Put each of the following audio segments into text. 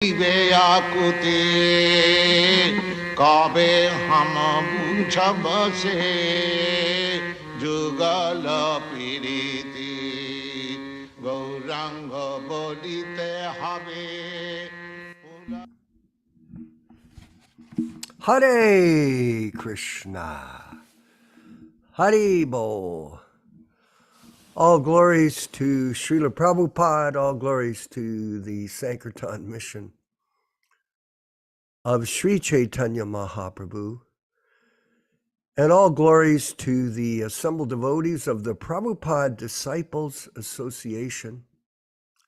व्याकुति कबे हम बुझब से जुगल पीड़िति गौरांग बोलिते हवे। Hare Krishna, Hare Bol. All glories to Śrīla Prabhupāda, all glories to the Sankirtan mission of Sri Chaitanya Mahaprabhu, and all glories to the assembled devotees of the Prabhupada Disciples Association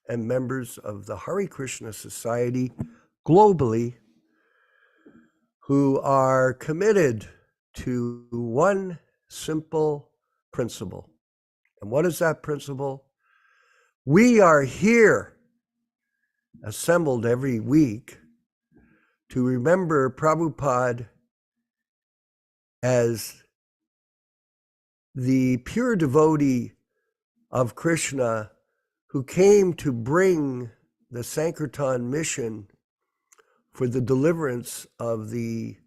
and members of the Hare Krishna Society globally, who are committed to one simple principle. And what is that principle? We are here, assembled every week, to remember Prabhupada as the pure devotee of Krishna who came to bring the Sankirtan mission for the deliverance of the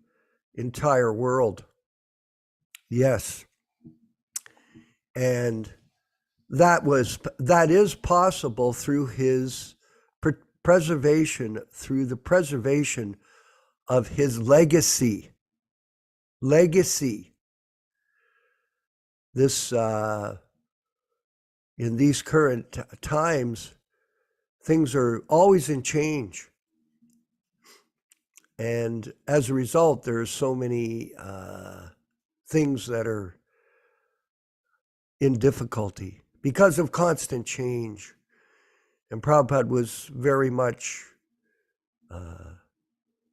entire world. Yes. And that is possible through his preservation, through the preservation of his legacy. This, in these current times, things are always in change. And as a result, there are so many things that are in difficulty because of constant change. And Prabhupada was very much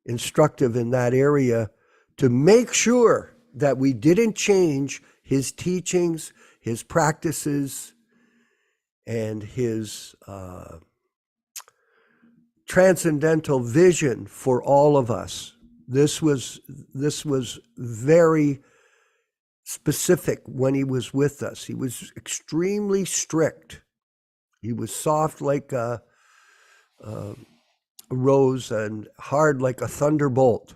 instructive in that area to make sure that we didn't change his teachings, his practices, and his transcendental vision for all of us. This was very specific when he was with us. He was extremely strict. He was soft like a rose and hard like a thunderbolt.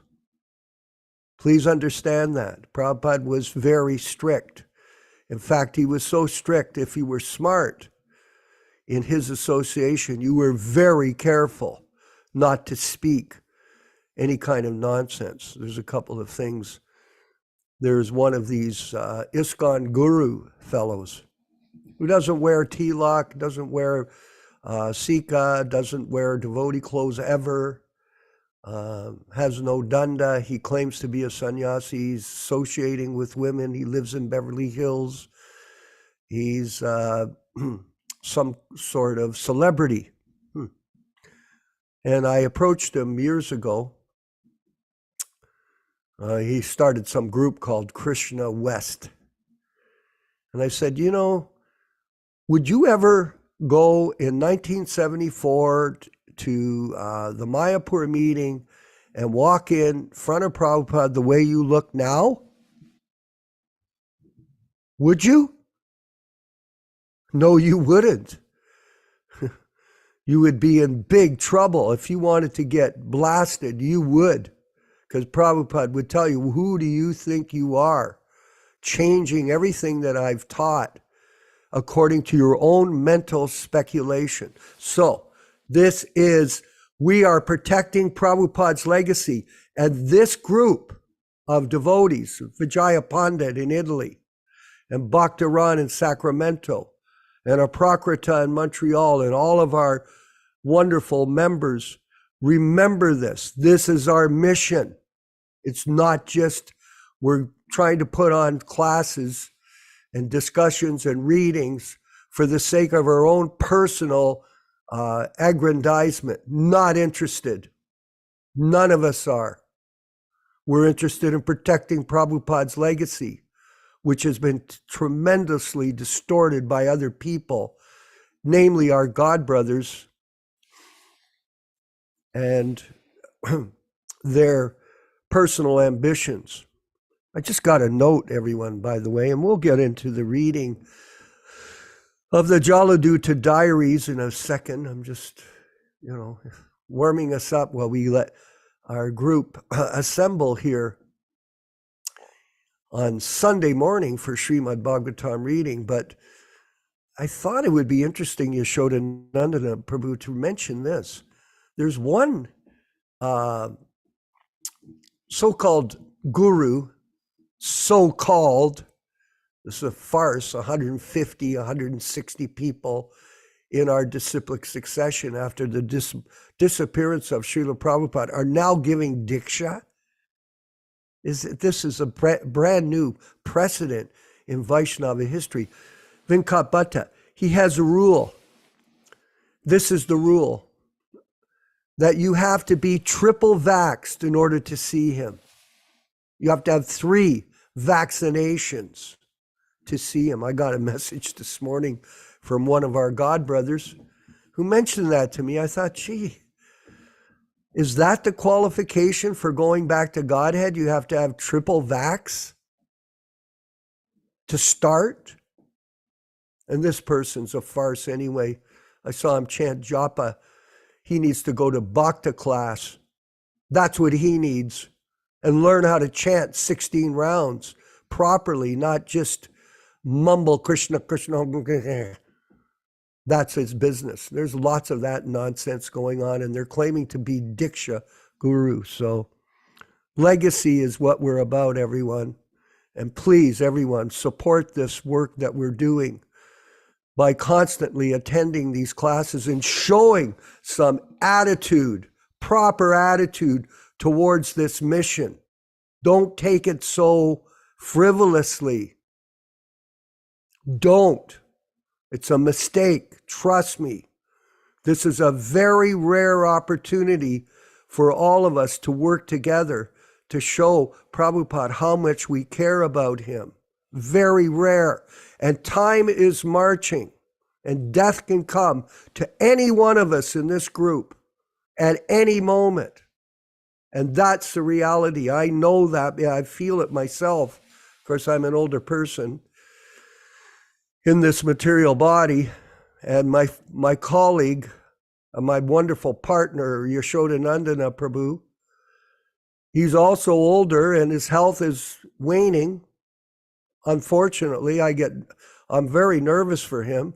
Please understand that. Prabhupada was very strict. In fact, he was so strict, if you were smart in his association, you were very careful not to speak any kind of nonsense. There's a couple of things. There's one of these ISKCON guru fellows who doesn't wear tilak, doesn't wear sika, doesn't wear devotee clothes ever, has no danda. He claims to be a sannyasi. He's associating with women. He lives in Beverly Hills. He's some sort of celebrity. And I approached him years ago. He started some group called Krishna West. And I said, would you ever go in 1974 to the Mayapur meeting and walk in front of Prabhupada the way you look now? Would you? No, you wouldn't. You would be in big trouble. If you wanted to get blasted, you would. Because Prabhupada would tell you, who do you think you are? Changing everything that I've taught according to your own mental speculation. So we are protecting Prabhupada's legacy. And this group of devotees, Vijaya Pandit in Italy, and Bhaktivedanta in Sacramento, and Aprakrita in Montreal, and all of our wonderful members, remember this. This is our mission. It's not just we're trying to put on classes and discussions and readings for the sake of our own personal aggrandizement. Not interested. None of us are. We're interested in protecting Prabhupada's legacy, which has been tremendously distorted by other people, namely our God brothers and their personal ambitions. I just got a note, everyone, by the way, and we'll get into the reading of the Jaladuta diaries in a second. I'm just, warming us up while we let our group assemble here on Sunday morning for Śrīmad-Bhāgavatam reading. But I thought it would be interesting, Yaśodā-nandana Prabhu, to mention this. There's one so-called guru, so-called, this is a farce, 150, 160 people in our disciplic succession after the disappearance of Śrīla Prabhupāda are now giving Diksha. This is a brand new precedent in Vaishnava history. Vinkat Bhatta, he has a rule. This is the rule, that you have to be triple vaxxed in order to see him. You have to have 3 vaccinations to see him. I got a message this morning from one of our God brothers who mentioned that to me. I thought, gee, is that the qualification for going back to Godhead? You have to have triple vax to start? And this person's a farce anyway. I saw him chant japa. He needs to go to bhakta class. That's what he needs. And learn how to chant 16 rounds properly, not just mumble Krishna, Krishna. That's his business. There's lots of that nonsense going on, and they're claiming to be Diksha guru. So legacy is what we're about, everyone. And please, everyone, support this work that we're doing by constantly attending these classes and showing some attitude, proper attitude towards this mission. Don't take it so frivolously. Don't. It's a mistake. Trust me. This is a very rare opportunity for all of us to work together to show Prabhupada how much we care about him. Very rare. And time is marching, and death can come to any one of us in this group at any moment. And that's the reality. I know that. I feel it myself. Of course, I'm an older person in this material body, and my colleague, my wonderful partner, Yaśodā-nandana Prabhu, he's also older and his health is waning. Unfortunately, I'm very nervous for him.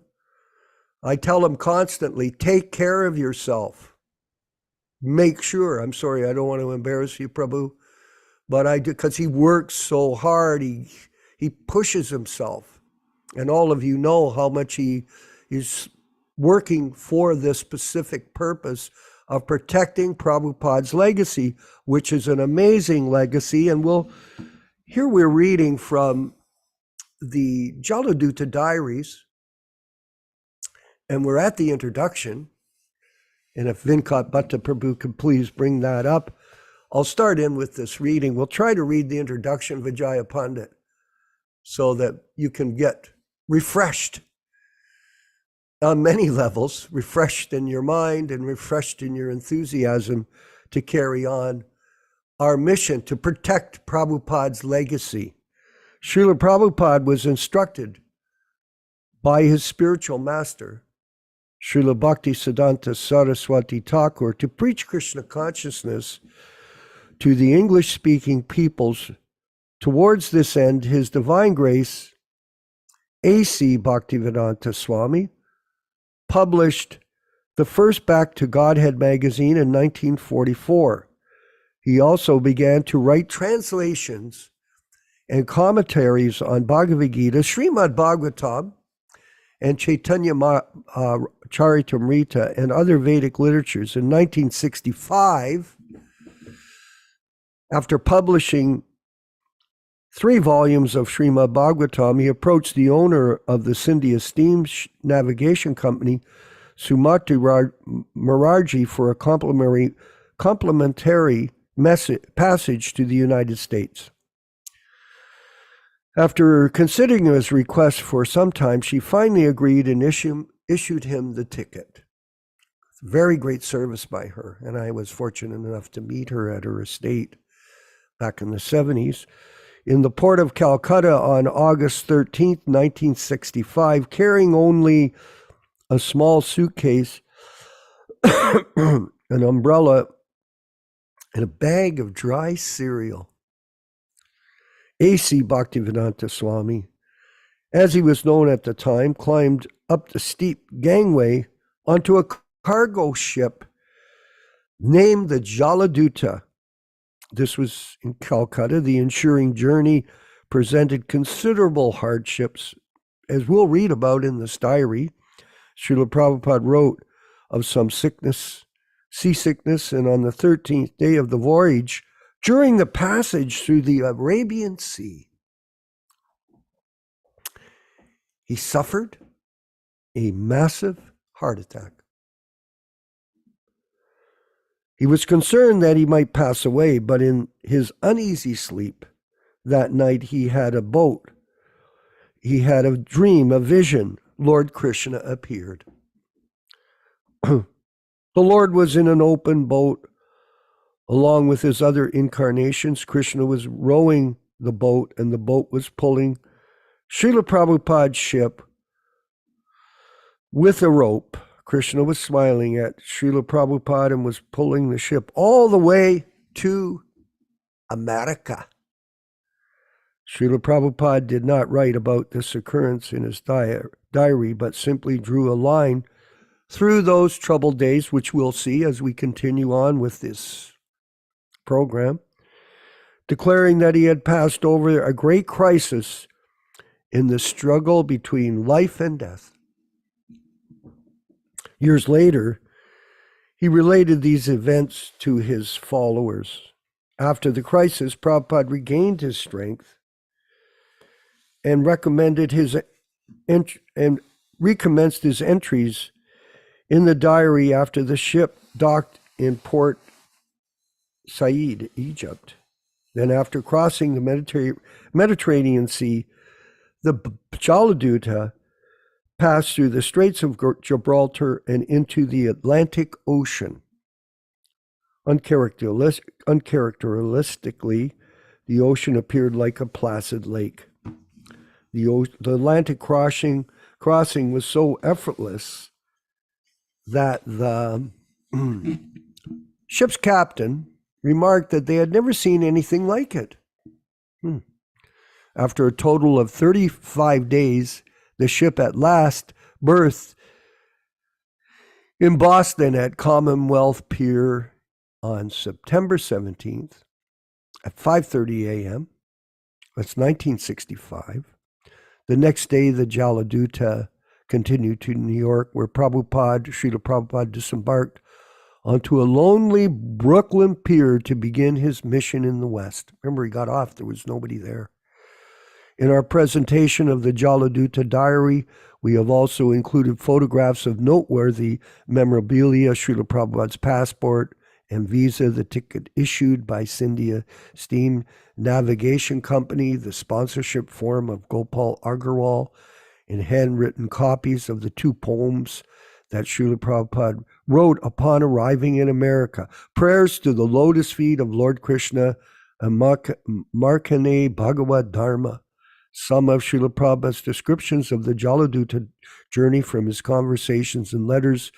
I tell him constantly, take care of yourself. Make sure. I'm sorry, I don't want to embarrass you, Prabhu, but I do, because he works so hard. He pushes himself. And all of you know how much he is working for this specific purpose of protecting Prabhupada's legacy, which is an amazing legacy. And here we're reading from the Jaladuta Diaries, and we're at the introduction. And if Vinkat Bhatta Prabhu could please bring that up, I'll start in with this reading. We'll try to read the introduction, Vijaya Pandit, so that you can get refreshed on many levels, refreshed in your mind and refreshed in your enthusiasm to carry on our mission to protect Prabhupada's legacy. Śrīla Prabhupada was instructed by his spiritual master, Śrīla Bhaktisiddhanta Saraswati Thakur, to preach Krishna consciousness to the English-speaking peoples. Towards this end, His Divine Grace A.C. Bhaktivedanta Swami published the first Back to Godhead magazine in 1944. He also began to write translations and commentaries on Bhagavad Gita, Śrīmad-Bhāgavatam, and Chaitanya Charitamrita and other Vedic literatures. In 1965, after publishing 3 volumes of Śrīmad-Bhāgavatam, he approached the owner of the Sindhi Steam Navigation Company, Sumati Maraji, for a complimentary passage to the United States. After considering his request for some time, she finally agreed and issued him the ticket. Very great service by her, and I was fortunate enough to meet her at her estate back in the 70s. In the port of Calcutta on August 13th, 1965, carrying only a small suitcase, an umbrella, and a bag of dry cereal. A.C. Bhaktivedanta Swami, as he was known at the time, climbed up the steep gangway onto a cargo ship named the Jaladuta. This was in Calcutta. The ensuing journey presented considerable hardships, as we'll read about in this diary. Śrīla Prabhupada wrote of some seasickness, and on the 13th day of the voyage, during the passage through the Arabian Sea, he suffered a massive heart attack. He was concerned that he might pass away, but in his uneasy sleep that night, he had a boat. He had a dream, a vision. Lord Krishna appeared. The Lord was in an open boat along with his other incarnations. Krishna was rowing the boat, and the boat was pulling Śrīla Prabhupāda's ship with a rope. Krishna was smiling at Śrīla Prabhupada and was pulling the ship all the way to America. Śrīla Prabhupada did not write about this occurrence in his diary, but simply drew a line through those troubled days, which we'll see as we continue on with this program, declaring that he had passed over a great crisis in the struggle between life and death. Years later, he related these events to his followers. After the crisis, Prabhupada regained his strength and recommenced his entries in the diary after the ship docked in Port Said, Egypt. Then, after crossing the Mediterranean Sea, the Jaladuta passed through the Straits of Gibraltar and into the Atlantic Ocean. Uncharacteristically, the ocean appeared like a placid lake. The Atlantic crossing was so effortless that the ship's captain remarked that they had never seen anything like it. After a total of 35 days, the ship at last berthed in Boston at Commonwealth Pier on September 17th at 5:30 a.m. That's 1965. The next day, the Jaladuta continued to New York, where Śrīla Prabhupada disembarked onto a lonely Brooklyn pier to begin his mission in the West. Remember, he got off, there was nobody there. In our presentation of the Jaladuta diary, we have also included photographs of noteworthy memorabilia, Śrīla Prabhupada's passport and visa, the ticket issued by Scindia Steam Navigation Company, the sponsorship form of Gopal Agarwal, and handwritten copies of the 2 poems that Śrīla Prabhupada wrote upon arriving in America. Prayers to the lotus feet of Lord Krishna and Markandeya Bhagavad Dharma. Some of Śrīla Prabhupada's descriptions of the Jaladuta journey from his conversations and letters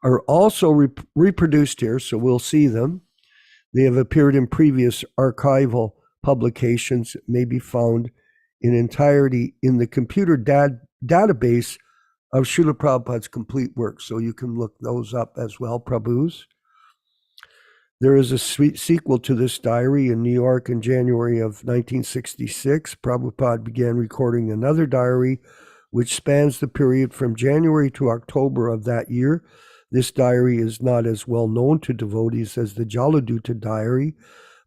are also reproduced here, so we'll see them. They have appeared in previous archival publications, may be found in entirety in the computer database of Śrīla Prabhupada's complete works, so you can look those up as well, Prabhus. There is a sequel to this diary in New York in January of 1966. Prabhupada began recording another diary, which spans the period from January to October of that year. This diary is not as well known to devotees as the Jaladuta diary,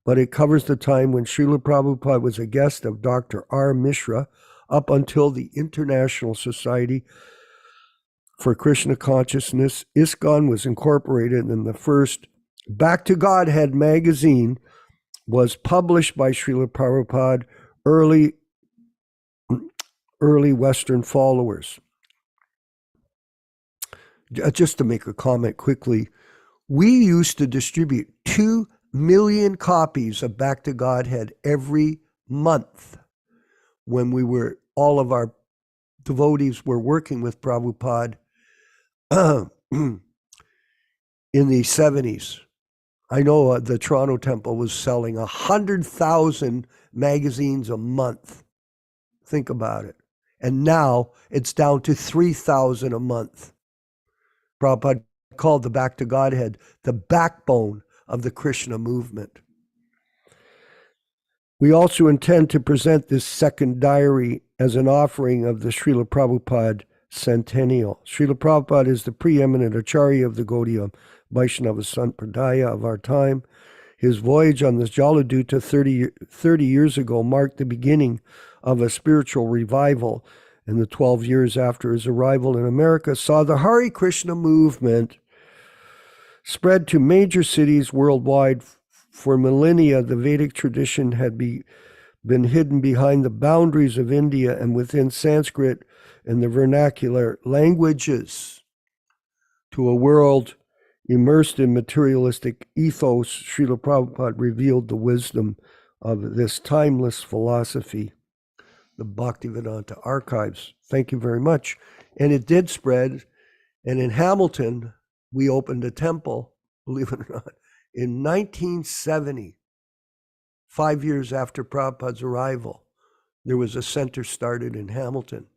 but it covers the time when Śrīla Prabhupada was a guest of Dr. R. Mishra up until the International Society for Krishna Consciousness. ISKCON was incorporated, and the first Back to Godhead magazine was published by Śrīla Prabhupada, early Western followers. Just to make a comment quickly, we used to distribute 2 million copies of Back to Godhead every month when all of our devotees were working with Prabhupada in the 70s. I know the Toronto Temple was selling 100,000 magazines a month. Think about it. And now it's down to 3,000 a month. Prabhupada called the Back to Godhead the backbone of the Krishna movement. We also intend to present this second diary as an offering of the Śrīla Prabhupada centennial. Śrīla Prabhupada is the preeminent Acharya of the Gaudiya Vaishnava Sampradaya of our time. His voyage on the Jaladuta 30 years ago marked the beginning of a spiritual revival, and the 12 years after his arrival in America saw the Hare Krishna movement spread to major cities worldwide. For millennia, the Vedic tradition had been hidden behind the boundaries of India and within Sanskrit and the vernacular languages. To a world immersed in materialistic ethos, Śrīla Prabhupada revealed the wisdom of this timeless philosophy. The Bhaktivedanta archives. Thank you very much. And it did spread. And in Hamilton, we opened a temple, believe it or not, in 1970, 5 years after Prabhupada's arrival. There was a center started in Hamilton.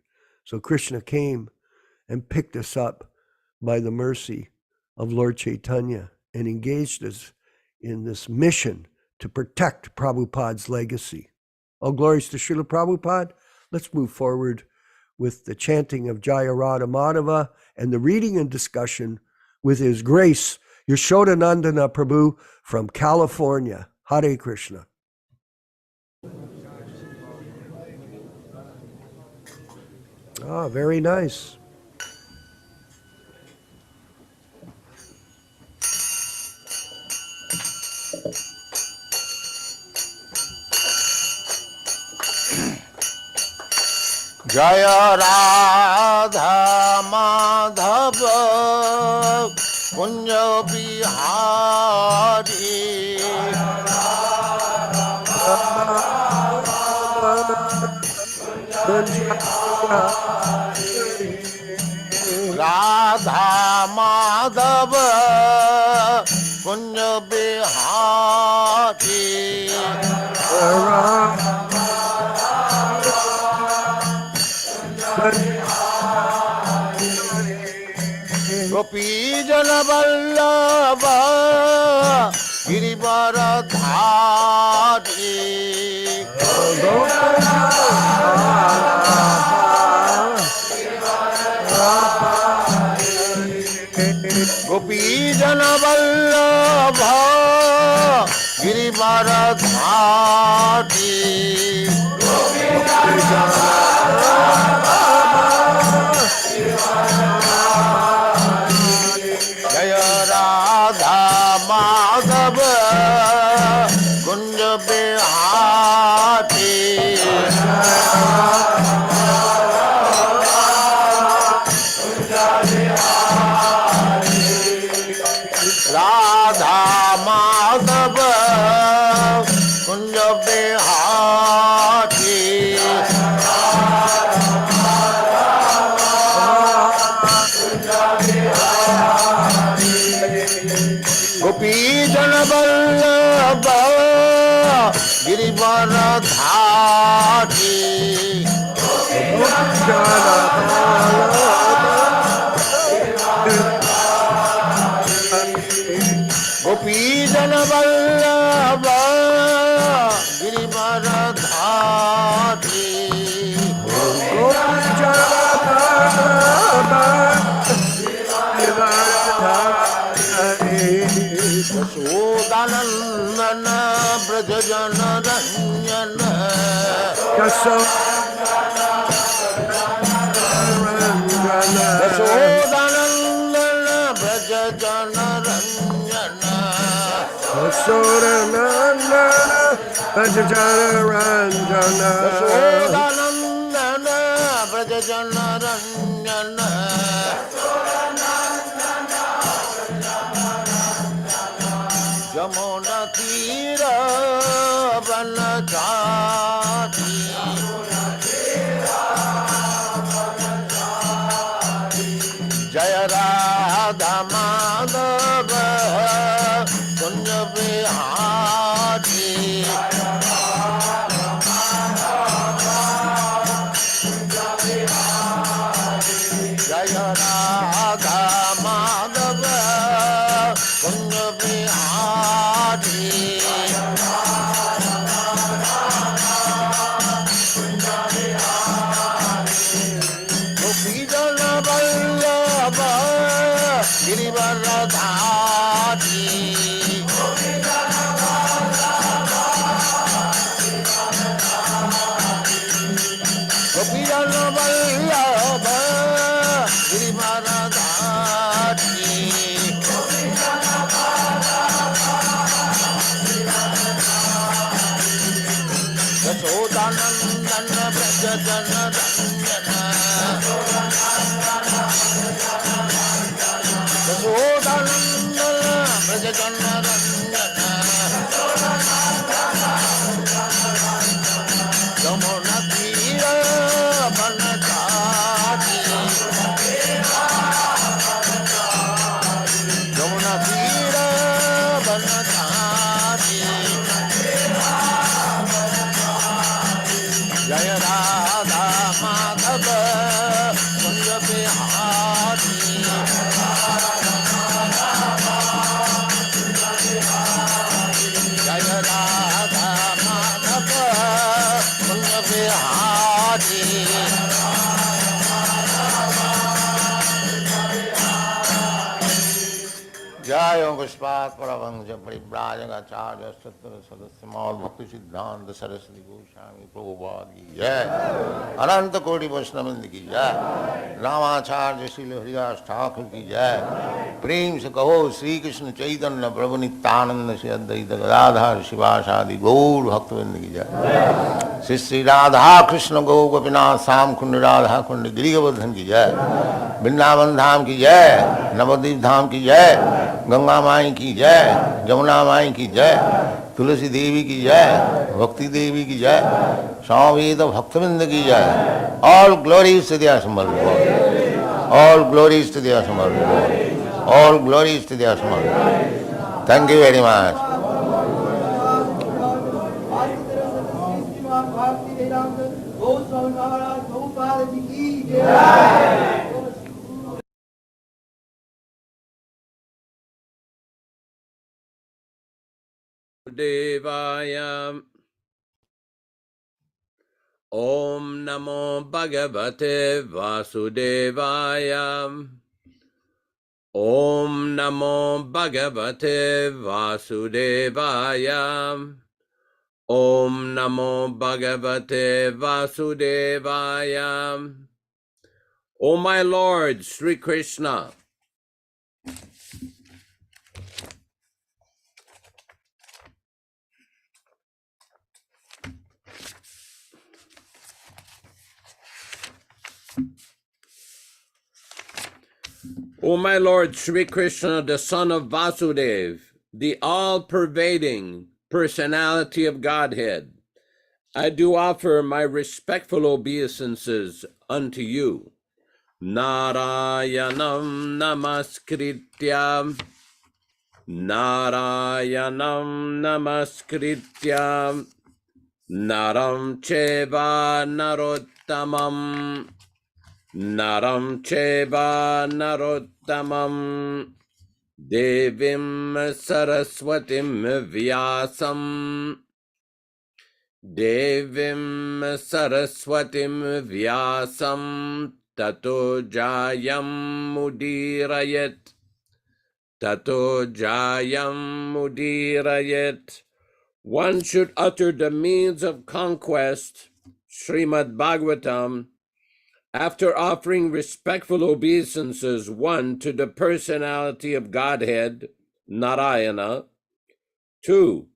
So Krishna came and picked us up by the mercy of Lord Chaitanya and engaged us in this mission to protect Prabhupada's legacy. All glories to Śrīla Prabhupada. Let's move forward with the chanting of Jaya Radha Madhava and the reading and discussion with His Grace Yaśodā-nandana Prabhu from California. Hare Krishna. Ah, very nice. Jaya Radha Madhava Kunja Bihari Radha Madhava Kunja Bihari Gopi Jana Vallabha Girivaradhari Gopi Jana Vallabha Girivaradhari Jaya Radha Madhava Kunja Bihari Radha Madhava Kunja Bihari Gopi Jana Vallabha Girivaradhari Gopi Jana Vallabha Girivaradhari Yaśodā-nandana Brajajana Ranjana Yaśodā-nandana Brajajana Ranjana Yaśodā-nandana Brajajana Ranjana Yaśodā-nandana Brajajana Ranjana Jamuna Tira Vanachari Jaya Radha Madhava Yasoda-nandana Brajajana-ranyana Yasoda-nandana Brajajana-ranyana Yamuna-tira Banachari Yamuna-tira Banachari Jaya Radha Madhava Kunja Bihari Jaya Radha Madhava Kunja Bihari Jaya Pushpat Paravangja Paribrajagacharya Sattva Sadasyamal Bhakti Siddhanta Saraswati Goswami Prabhupada ki jai Ananta Koti Vaishnavindi ki jai Ramacharya Śrīla Haridas Thakur ki jai Prem se kaho Shri Krishna Chaitanya Prabhu Nityananda Shri Advaita Gadadhar Shivasadi Gaur Bhaktivinoda ki jai Shri Shri Radha Krishna Gaur Gopinath Sam Kund Radha Kund Giri Govardhan ki jai Vrindavan Dham ki jai Navadvip Dham ki jai Ganga माई की जय जमुना माई की जय तुलसी देवी की जय भक्ति देवी की जय स्वामी भक्तविंद की जय ऑल ग्लोरीज टू द असमर ऑल ग्लोरीज टू द असमर ऑल ग्लोरीज टू द असमर thank you very much Devaya Om Namo Bhagavate Vasudevaya Om Namo Bhagavate Vasudevaya Om Namo Bhagavate Vasudevaya O my Lord Sri Krishna, O my Lord Sri Krishna, the son of Vasudeva, the all-pervading personality of Godhead, I do offer my respectful obeisances unto you. Narayanam namaskritya, Narayanam namaskritya, Naram cheva narottamam, Naram cheva narottamam, Devim saraswatim vyasam, Devim saraswatim vyasam, Tato jayam mudirayet, Tato jayam mudirayet. One should utter the means of conquest, Śrīmad-Bhāgavatam, after offering respectful obeisances, 1, to the personality of Godhead, Narayana, 2,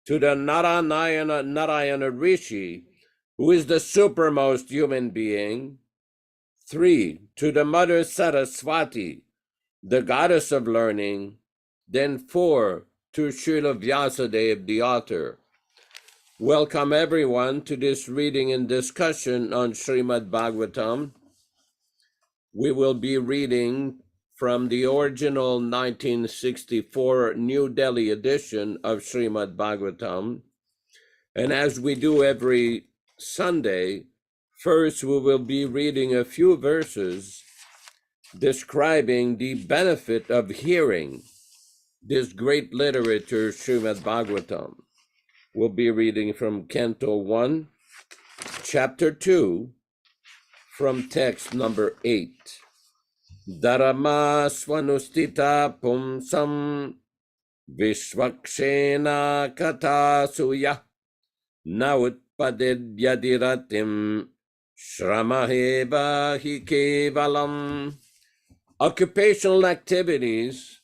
to the Narayana Rishi, who is the supermost human being, 3, to the Mother Saraswati, the goddess of learning, then 4, to Śrīla Vyasadeva, the author. Welcome everyone to this reading and discussion on Śrīmad-Bhāgavatam. We will be reading from the original 1964 New Delhi edition of Śrīmad-Bhāgavatam. And as we do every Sunday, first we will be reading a few verses describing the benefit of hearing this great literature, Śrīmad-Bhāgavatam. We'll be reading from Canto 1, Chapter 2, from text number 8. Dharma swanustita pumsam vishvakshena katasuya na utpadedyadiratim shramaheva hi kevalam. Occupational activities,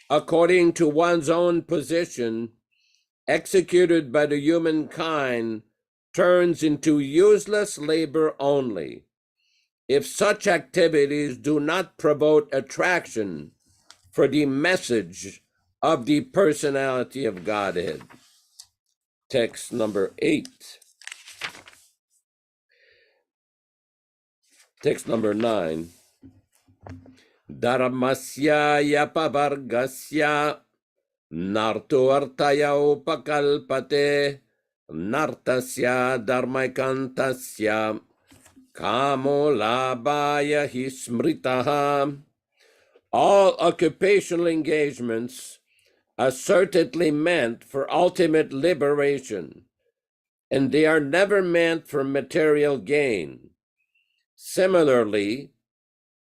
according to one's own position, executed by the humankind, turns into useless labor only if such activities do not promote attraction for the message of the personality of Godhead. Text number 8. Text number 9. Dharmasya yapavargasya narto artaya upakalpate nartasya dharmaikantasya kamo labhaya hi smritaha. All occupational engagements are certainly meant for ultimate liberation, and they are never meant for material gain. Similarly,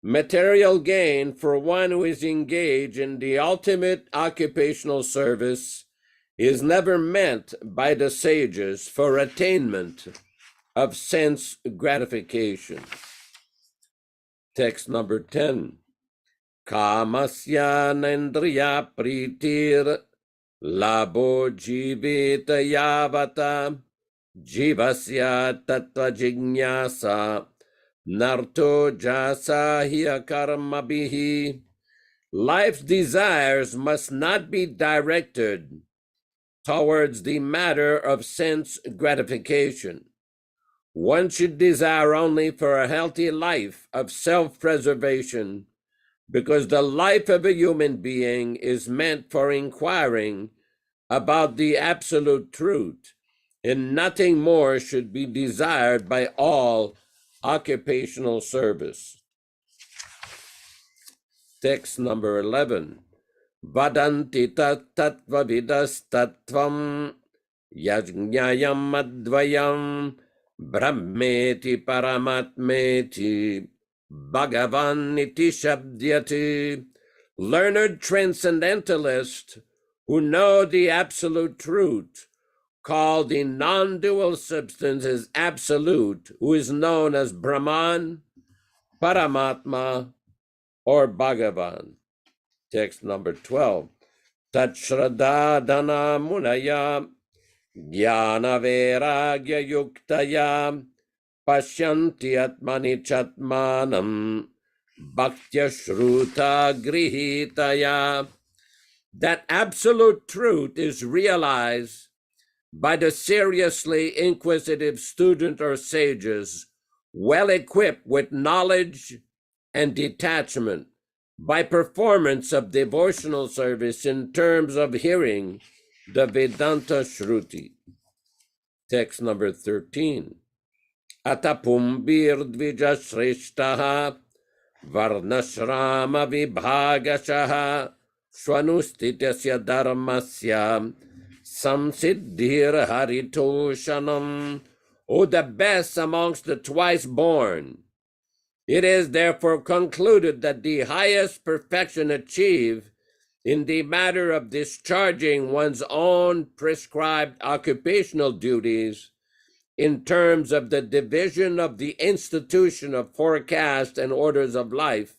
material gain for one who is engaged in the ultimate occupational service is never meant by the sages for attainment of sense gratification. Text number 10. Kamasya nendriya pritir labo jivita yavata jivasya tattva jignasa narto jasa hiya karma bihi. Life's desires must not be directed towards the matter of sense gratification. One should desire only for a healthy life of self-preservation, because the life of a human being is meant for inquiring about the absolute truth, and nothing more should be desired by all occupational service. Text number 11. Vadanti tattva vidas tattvam yajñayam advayam brahmeti paramatmeti Bhagavan iti shabdyati. Learned transcendentalists who know the absolute truth call the non-dual substance as absolute, who is known as Brahman, Paramatma, or Bhagavan. Text number 12. Tat Shraddha Dana Munaya Jnana Vairagya Yuktaya Pashyanti Atmani Chatmanam Bhaktya Shruta Grihitaya. That absolute truth is realized by the seriously inquisitive student or sages, well equipped with knowledge and detachment, by performance of devotional service in terms of hearing the Vedanta Shruti. Text number 13. Atapumbir dvija shreshtaha varnashrama vibhagashaha swanustitasya dharmasya samsiddhir haritoshanam. O the best amongst the twice born, it is therefore concluded that the highest perfection achieved in the matter of discharging one's own prescribed occupational duties in terms of the division of the institution of four castes and orders of life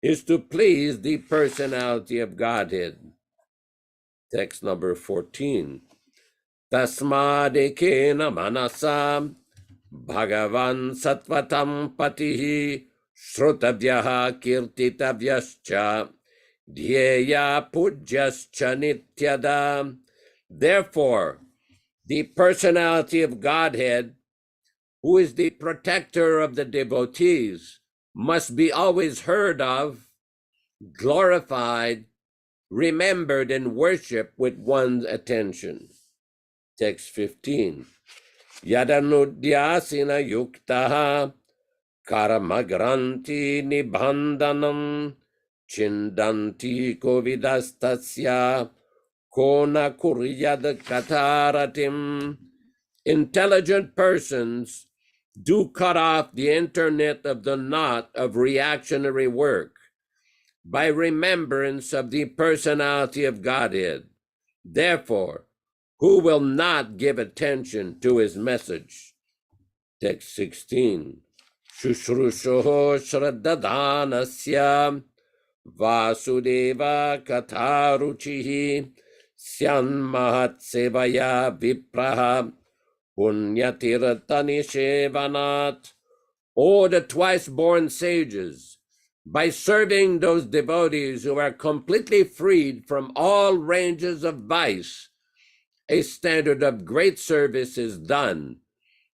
is to please the personality of Godhead. Text number 14. Tasmadekena manasa Bhagavan Sattvatam Patihi Shrutavyaha Kirtitavyascha Dhyeya Pujyascha Nityada. Therefore, the personality of Godhead, who is the protector of the devotees, must be always heard of, glorified, remembered, and worshipped with one's attention. Text 15. Yadanudyasina yuktaha karamagranti nibandhanam chindanti kovidastasya kona kuryad kataratim. Intelligent persons do cut off the internet of the knot of reactionary work by remembrance of the personality of Godhead. Therefore, who will not give attention to his message? Text 16. Shushrushoho shraddhadanasya vasudeva katharuchihi syan mahat sevaya vipraha Punyatirtani Shevanat, or the twice-born sages, by serving those devotees who are completely freed from all ranges of vice, a standard of great service is done.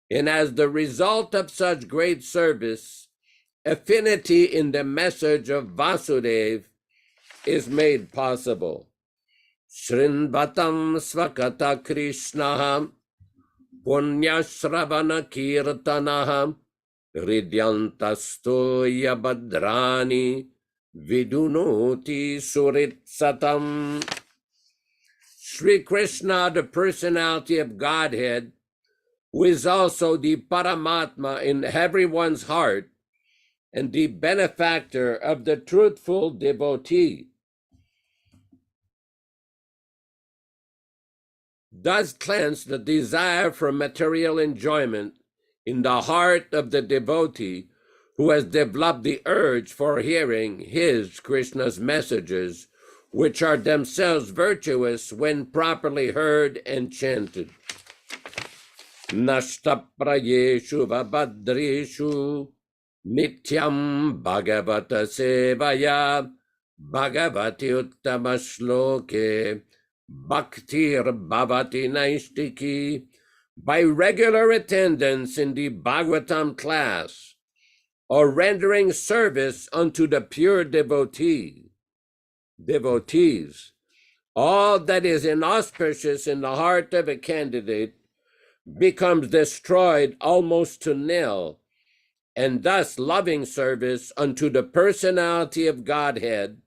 And as the result of such great service, affinity in the message of Vasudeva is made possible. Śrīmad-Bhāgavatam svakata Krishna punyashravana kirtana ridyantastoya badrani vidunoti suritsatam. Sri Krishna, the personality of Godhead, who is also the Paramatma in everyone's heart and the benefactor of the truthful devotee, does cleanse the desire for material enjoyment in the heart of the devotee who has developed the urge for hearing his, Krishna's messages, which are themselves virtuous when properly heard and chanted. Nashtaprayeshu vabhadreshu nityam bhagavata sevaya bhagavati uttama shloke bhaktir bhavati naistiki. By regular attendance in the Bhagavatam class or rendering service unto the pure devotees, all that is inauspicious in the heart of a candidate becomes destroyed almost to nil, and thus loving service unto the personality of Godhead,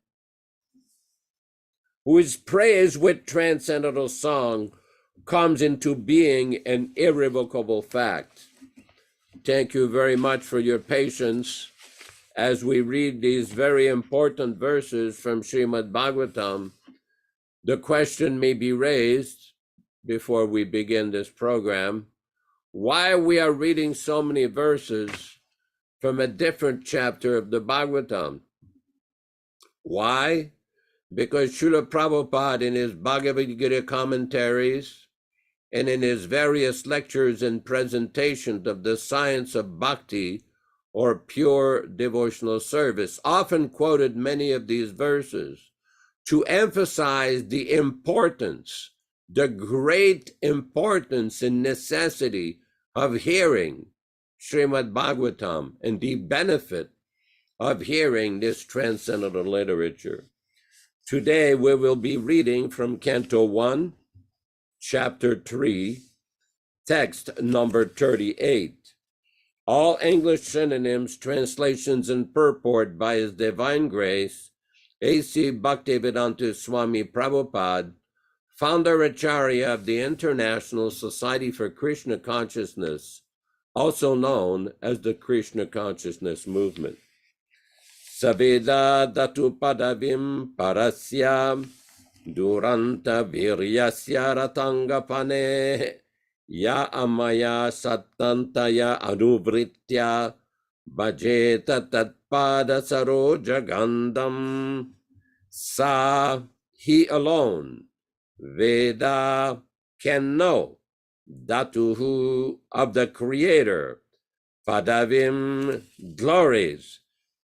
who is praised with transcendental song, comes into being an irrevocable fact. Thank you very much for your patience as we read these very important verses from Śrīmad-Bhāgavatam. The question may be raised before we begin this program, why we are reading so many verses from a different chapter of the Bhagavatam. Why? Because Śrīla Prabhupāda in his Bhagavad Gita commentaries and in his various lectures and presentations of the science of bhakti, or pure devotional service, often quoted many of these verses to emphasize the importance, the great importance and necessity of hearing Śrīmad-Bhāgavatam and the benefit of hearing this transcendental literature. Today we will be reading from Canto 1, Chapter 3, text number 38. All English synonyms, translations, and purport by His Divine Grace A.C. Bhaktivedanta Swami Prabhupāda, Founder-Ācārya of the International Society for Krishna Consciousness, also known as the Krishna Consciousness Movement. Saveda datu padavim parasya duranta viryasya ratangapane ya amaya sattantaya anuvritya bhajeta tatpada sarojagandam. Sa, he alone, Veda, can know, Datuhu, of the Creator, Padavim, glories,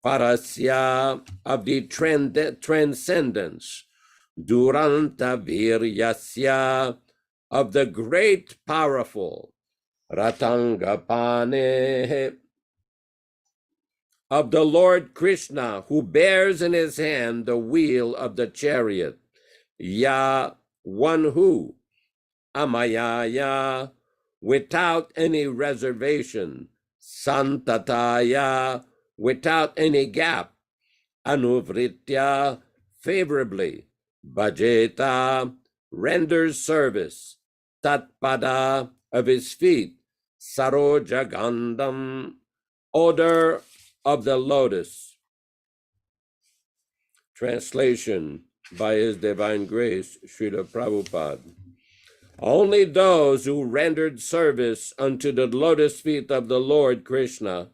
Parasya, of the transcendence, Duranta Viryasya, of the great powerful, Ratangapane, of the Lord Krishna, who bears in his hand the wheel of the chariot, Ya, one who, Amayaya, without any reservation, Santataya, without any gap, Anuvritya, favorably, Bhajeta, renders service, Tatpada, of his feet, Sarojagandam, odor of the lotus. Translation by His Divine Grace, Śrīla Prabhupāda. Only those who rendered service unto the lotus feet of the Lord Krishna,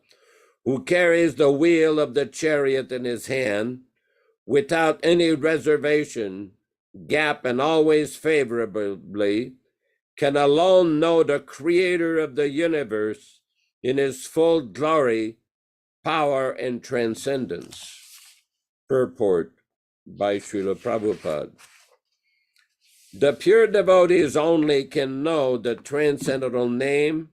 who carries the wheel of the chariot in his hand, without any reservation, gap, and always favorably, can alone know the creator of the universe in his full glory, power, and transcendence. Purport by Śrīla Prabhupāda. The pure devotees only can know the transcendental name,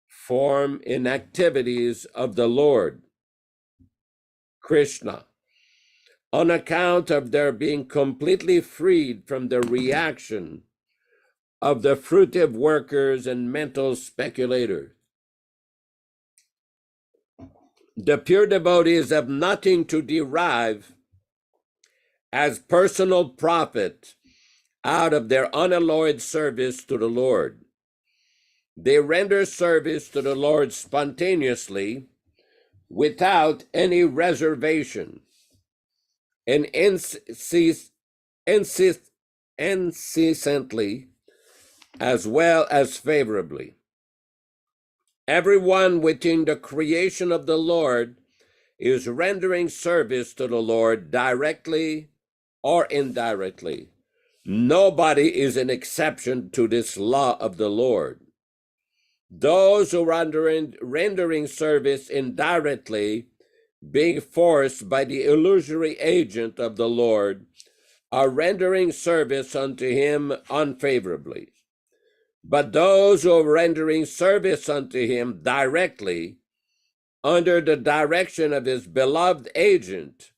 form, and activities of the Lord, Krishna, on account of their being completely freed from the reaction of the fruitive workers and mental speculators. The pure devotees have nothing to derive as personal profit out of their unalloyed service to the Lord. They render service to the Lord spontaneously, without any reservation, and incessantly, as well as favorably. Everyone within the creation of the Lord is rendering service to the Lord directly or indirectly. Nobody is an exception to this law of the Lord. Those who are rendering service indirectly, being forced by the illusory agent of the Lord, are rendering service unto him unfavorably. But those who are rendering service unto him directly, under the direction of his beloved agent,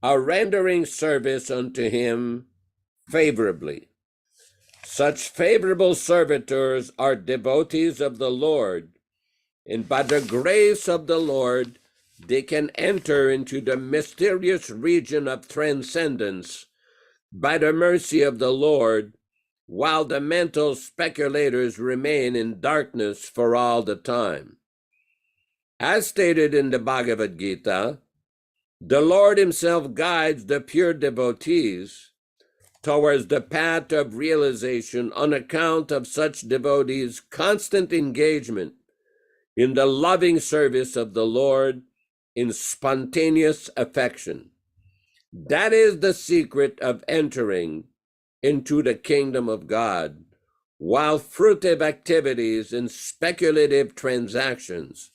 are rendering service unto him favorably. Such favorable servitors are devotees of the Lord, and by the grace of the Lord, they can enter into the mysterious region of transcendence by the mercy of the Lord, while the mental speculators remain in darkness for all the time. As stated in the Bhagavad Gita, the Lord himself guides the pure devotees towards the path of realization on account of such devotees' constant engagement in the loving service of the Lord in spontaneous affection. That is the secret of entering into the kingdom of God, while fruitive activities and speculative transactions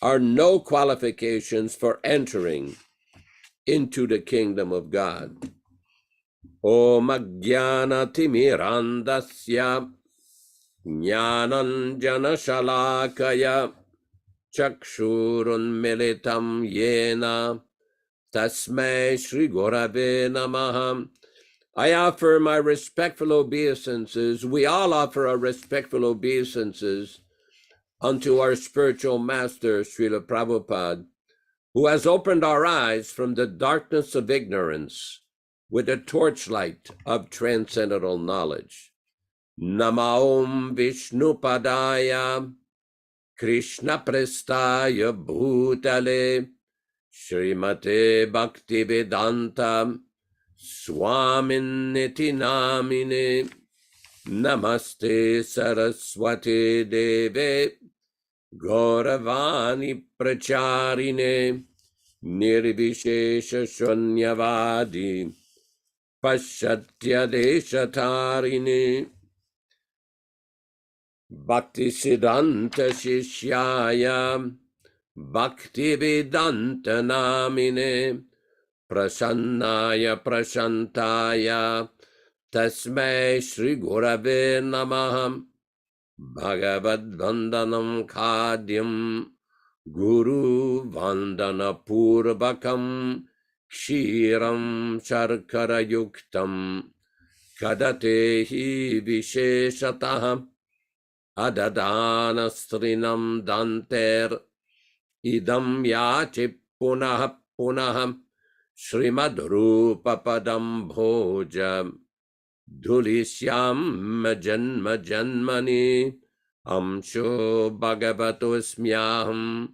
are no qualifications for entering into the kingdom of God. Om Ajnana Timirandasya Jnananjana Shalakaya Chakshurun Militam Yena Tasmai Shri Gurave Namaha. I offer my respectful obeisances. We all offer our respectful obeisances unto our spiritual master, Śrīla Prabhupāda, who has opened our eyes from the darkness of ignorance with the torchlight of transcendental knowledge. Nama Om Vishnupadaya Krishna Prestaya Bhutale Śrīmate Bhaktivedanta Swami Namine Namaste Saraswati Deve Gauravani Pracharine Nirvishesha Shunyavadi Paschatya Deshatarine Bhaktisiddhanta Shishyaya Bhaktivedanta Namine Prasannaya Prashantaya Tasmai Shri Gurave Namaha. Bhagavad Vandanam Khadyam Guru Vandana Purvakam Kshiram Sharkara Yuktam Kadatehi Visheshataha Adadana Strinam Danter Idam Yachi Punaha Punaha Śrīmad Padam Bhoja Dhulisyam Janma Janmani Amsho Bhagavato Smyaham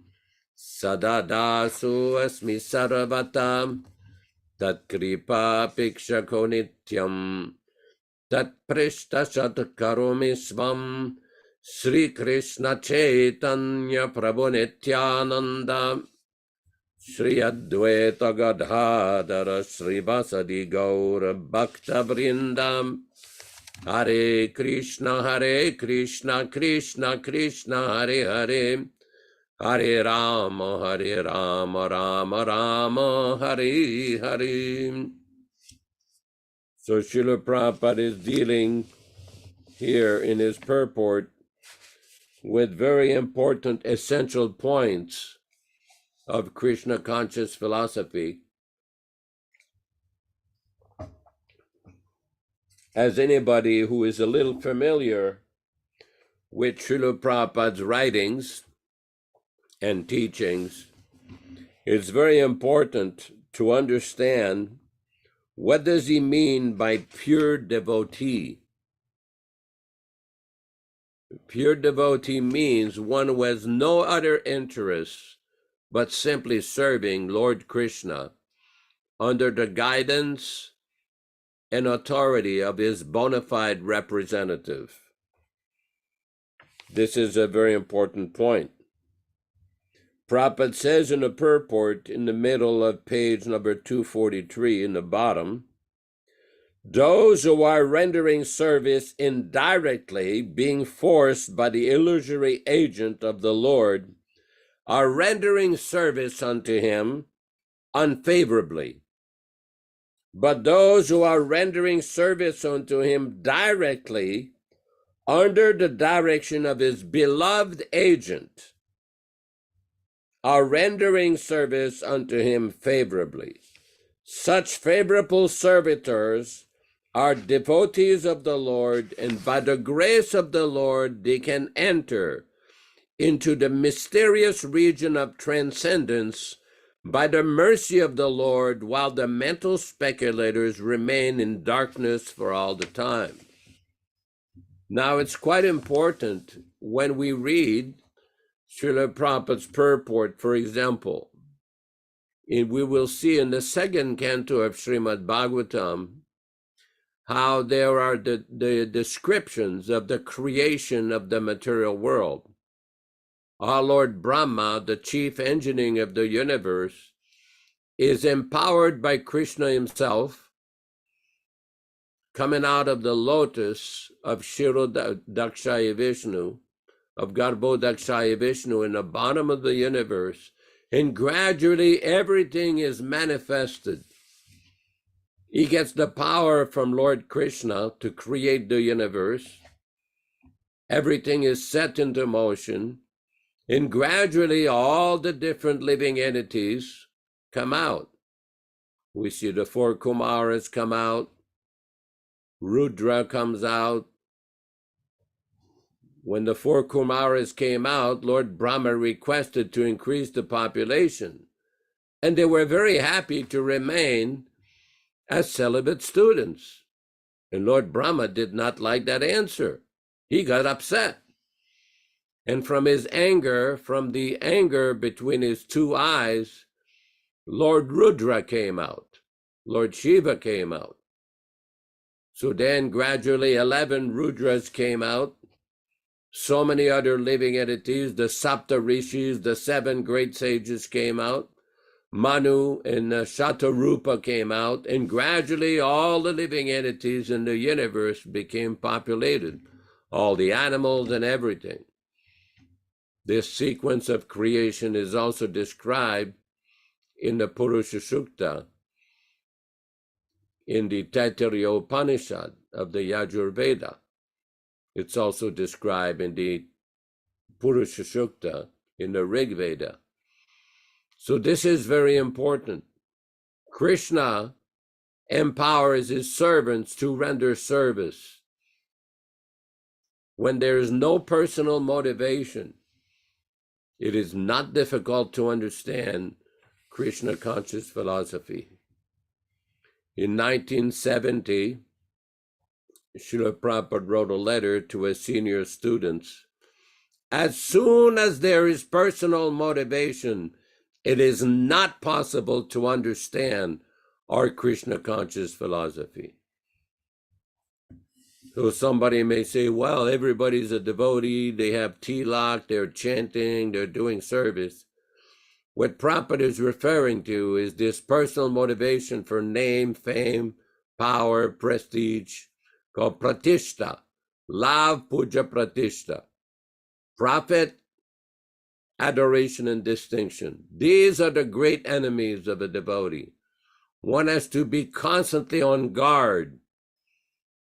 Sadadasu Asmi Sarvata Tat Kripa Pikshako Nityam Tat Prishta Satkaromi Svam Sri Krishna Chaitanya Prabhu Nityananda Shri Advaita Gadadhara Sri Vasadi Gaura Bhakta Vrindam Hare Krishna, Krishna Krishna, Hare Hare, Hare Rama, Rama Rama, Hare Hare. So Śrīla Prabhupada is dealing here in his purport with very important essential points of Krishna conscious philosophy. As anybody who is a little familiar with Śrīla Prabhupada's writings and teachings, it's very important to understand what does he mean by pure devotee. Pure devotee means one who has no other interests but simply serving Lord Krishna under the guidance and authority of his bona fide representative. This is a very important point. Prabhupada says in the purport in the middle of page number 243 in the bottom, those who are rendering service indirectly, being forced by the illusory agent of the Lord, are rendering service unto him unfavorably. But those who are rendering service unto him directly, under the direction of his beloved agent, are rendering service unto him favorably. Such favorable servitors are devotees of the Lord, and by the grace of the Lord they can enter into the mysterious region of transcendence by the mercy of the Lord, while the mental speculators remain in darkness for all the time. Now, it's quite important when we read Śrīla Prabhupada's purport, for example, and we will see in the second canto of Śrīmad-Bhāgavatam how there are the descriptions of the creation of the material world. Our Lord Brahma, the chief engineer of the universe, is empowered by Krishna himself, coming out of the lotus of Kshirodakshaya Vishnu, of Garbhodakshaya Vishnu in the bottom of the universe, and gradually everything is manifested. He gets the power from Lord Krishna to create the universe. Everything is set into motion, and gradually all the different living entities come out. We see the four Kumaras come out, Rudra comes out. When the four Kumaras came out, Lord Brahma requested to increase the population, and they were very happy to remain as celibate students. And Lord Brahma did not like that answer. He got upset. And from his anger, from the anger between his two eyes, Lord Rudra came out. Lord Shiva came out. So then gradually 11 Rudras came out. So many other living entities, the Sapta Rishis, the 7 great sages came out. Manu and Shatarupa came out, and gradually all the living entities in the universe became populated, all the animals and everything. This sequence of creation is also described in the Purusha Sukta, in the Taittiriya Upanishad of the Yajurveda. It's also described in the Purusha Sukta in the Rig Veda. So this is very important. Krishna empowers his servants to render service when there is no personal motivation. It is not difficult to understand Krishna conscious philosophy. In 1970, Śrīla Prabhupada wrote a letter to his senior students. As soon as there is personal motivation, it is not possible to understand our Krishna conscious philosophy. So somebody may say, well, everybody's a devotee, they have tilak, they're chanting, they're doing service. What Prabhupada is referring to is this personal motivation for name, fame, power, prestige, called Pratishta, Lav Puja Pratishta, profit, adoration, and distinction. These are the great enemies of a devotee. One has to be constantly on guard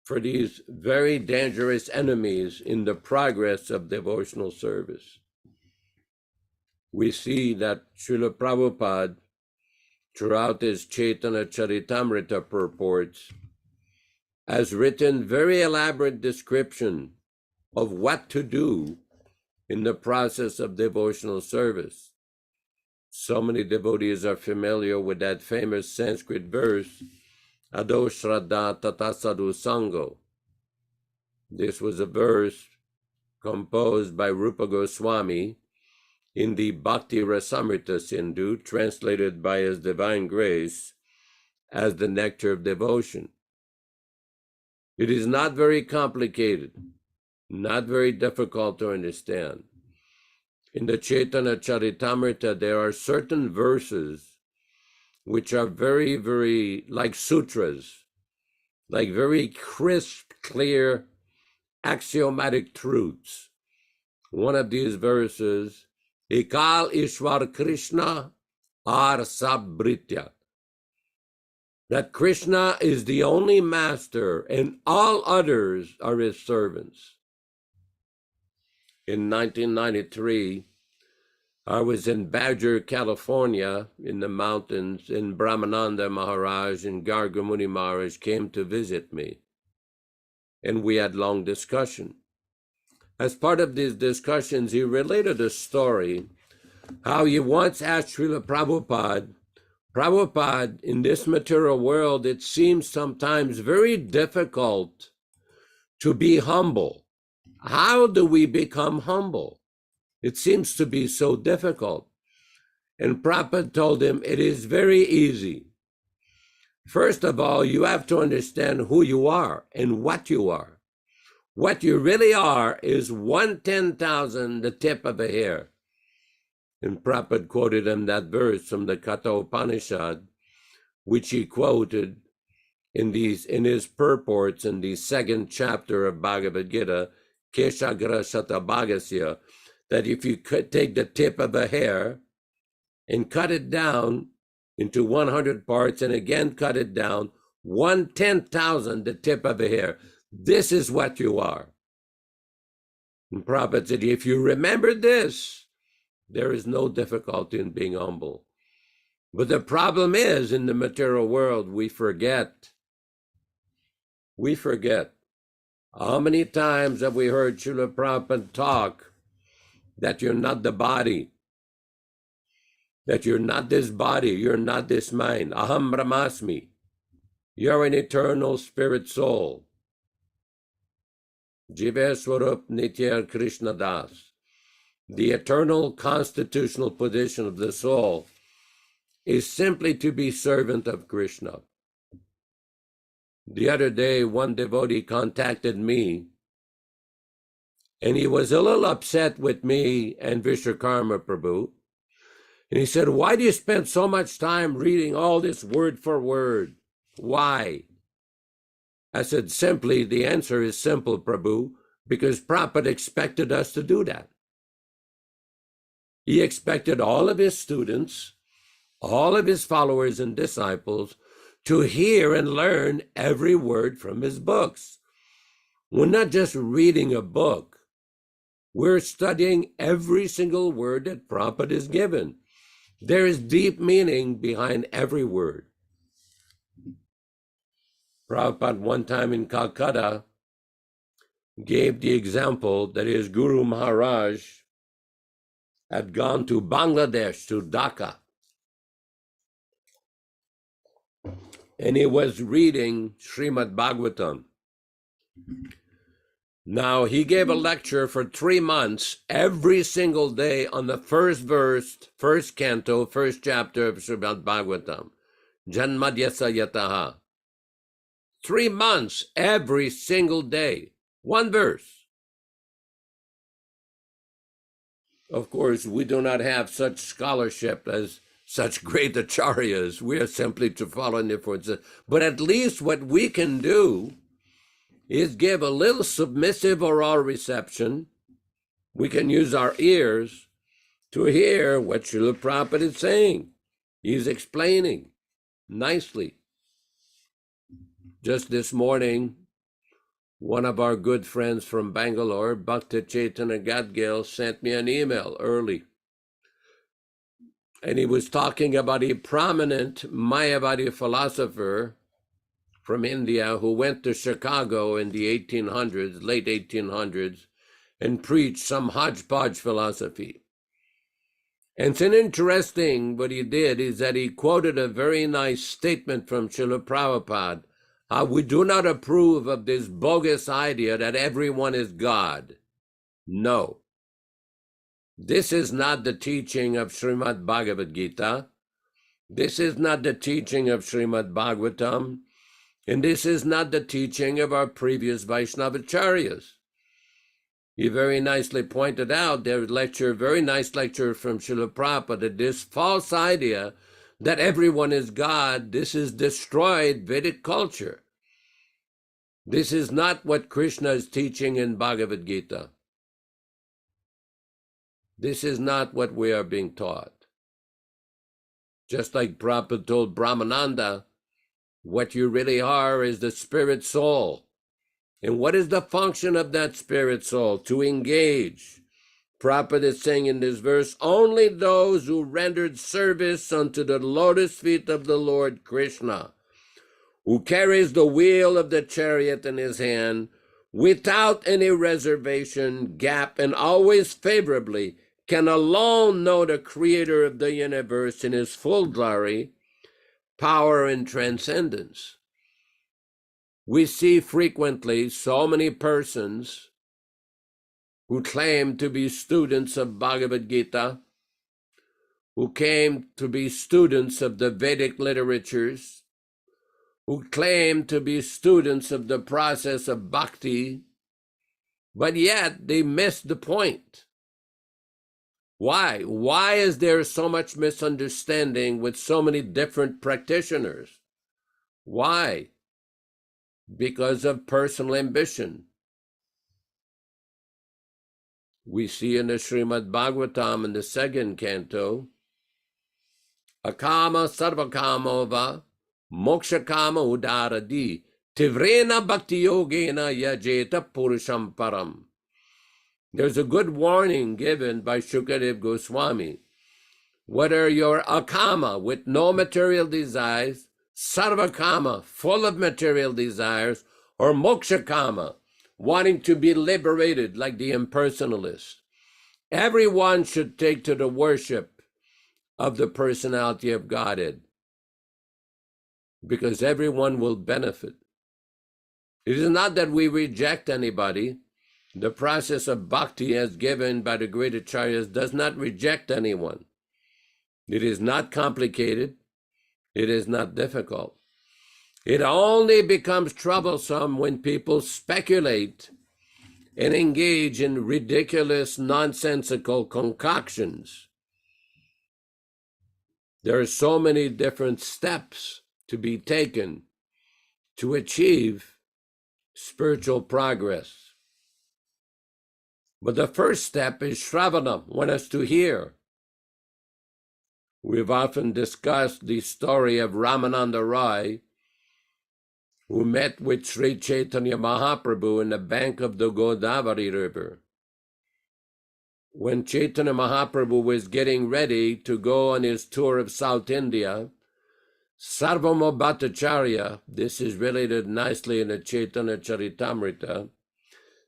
for these very dangerous enemies in the progress of devotional service. We see that Śrīla Prabhupāda, throughout his Chaitanya Charitamrita purports, has written very elaborate description of what to do in the process of devotional service. So many devotees are familiar with that famous Sanskrit verse, Ado Shraddha Tata Sadhu Sango. This was a verse composed by Rupa Goswami in the Bhakti Rasamrita Sindhu, translated by His Divine Grace as the Nectar of Devotion. It is not very complicated, not very difficult to understand. In the Chaitanya Charitamrita, there are certain verses which are very, very like sutras, like very crisp, clear, axiomatic truths. One of these verses, Ekal Ishwar Krishna Ar Sab Bhritya, that Krishna is the only master and all others are his servants. In 1993, I was in Badger, California, in the mountains, and Brahmananda Maharaj and Gargamuni Maharaj came to visit me, and we had long discussion. As part of these discussions, he related a story how he once asked Śrīla Prabhupāda, Prabhupada, in this material world, it seems sometimes very difficult to be humble. How do we become humble? It seems to be so difficult. And Prabhupada told him, it is very easy. First of all, you have to understand who you are and what you are. What you really are is 1/10,000 the tip of a hair. And Prabhupada quoted him that verse from the Katha Upanishad, which he quoted in his purports in the second chapter of Bhagavad Gita, Keshagra Shatabhagasya, that if you could take the tip of a hair and cut it down into 100 parts and again cut it down, 1/10,000 the tip of a hair, this is what you are. And Prabhupada said, if you remember this, there is no difficulty in being humble. But the problem is, in the material world, we forget. We forget. How many times have we heard Śrīla Prabhupada talk that you're not the body, that you're not this body, you're not this mind. Aham Brahmasmi. You're an eternal spirit soul. Jiva Swarup Nitya Krishna Das. The eternal constitutional position of the soul is simply to be servant of Krishna. The other day, one devotee contacted me, and he was a little upset with me and Vishwakarma Prabhu. And he said, why do you spend so much time reading all this word for word? Why? I said, simply, the answer is simple, Prabhu, because Prabhupada expected us to do that. He expected all of his students, all of his followers and disciples to hear and learn every word from his books. We're not just reading a book. We're studying every single word that Prabhupada is given. There is deep meaning behind every word. Prabhupada one time in Calcutta gave the example that his Guru Maharaj had gone to Bangladesh, to Dhaka, and he was reading Śrīmad-Bhāgavatam. Now, he gave a lecture for 3 months, every single day, on the first verse, first canto, first chapter of Śrīmad-Bhāgavatam, Janmadyasa Yataha. 3 months, every single day, one verse. Of course, we do not have such scholarship as such great acharyas. We are simply to follow in the footsteps. But at least what we can do is give a little submissive oral reception. We can use our ears to hear what Śrīla Prabhupada is saying. He's explaining nicely. Just this morning, one of our good friends from Bangalore, Bhakti Chaitanya Gadgil, sent me an email early. And he was talking about a prominent Mayavadi philosopher from India who went to Chicago in the 1800s, late 1800s, and preached some hodgepodge philosophy. And it's an interesting, what he did is that he quoted a very nice statement from Śrīla Prabhupada, how we do not approve of this bogus idea that everyone is God. No. This is not the teaching of Śrīmad-Bhāgavad-Gita. This is not the teaching of Śrīmad-Bhāgavatam. And this is not the teaching of our previous Vaishnavacharyas. He very nicely pointed out their lecture, very nice lecture from Śrīla Prabhupada, that this false idea that everyone is God, this is destroyed Vedic culture. This is not what Krishna is teaching in Bhagavad Gita. This is not what we are being taught. Just like Prabhupada told Brahmananda, what you really are is the spirit soul. And what is the function of that spirit soul? To engage. Prabhupada is saying in this verse, only those who rendered service unto the lotus feet of the Lord Krishna, who carries the wheel of the chariot in his hand, without any reservation, gap, and always favorably, can alone know the creator of the universe in his full glory, power, and transcendence. We see frequently so many persons who claim to be students of Bhagavad Gita, who claim to be students of the Vedic literatures, who claim to be students of the process of bhakti, but yet they miss the point. Why? Why is there so much misunderstanding with so many different practitioners? Why? Because of personal ambition. We see in the Śrīmad-Bhāgavatam in the second canto, Akama sarvakamo va mokshakama udaradi tivrena bhakti yogena yajeta purusham param. There's a good warning given by Shukadeva Goswami. Whether you're akama, with no material desires, sarvakama, full of material desires, or mokshakama, wanting to be liberated like the impersonalist, everyone should take to the worship of the personality of Godhead, because everyone will benefit. It is not that we reject anybody. The process of bhakti as given by the great acharyas does not reject anyone. It is not complicated. It is not difficult. It only becomes troublesome when people speculate and engage in ridiculous, nonsensical concoctions. There are so many different steps to be taken to achieve spiritual progress. But the first step is Shravana, one has to hear. We've often discussed the story of Ramananda Roy, who met with Sri Chaitanya Mahaprabhu in the bank of the Godavari River. When Chaitanya Mahaprabhu was getting ready to go on his tour of South India, Sarvabhauma Bhattacharya, this is related nicely in the Chaitanya Charitamrita,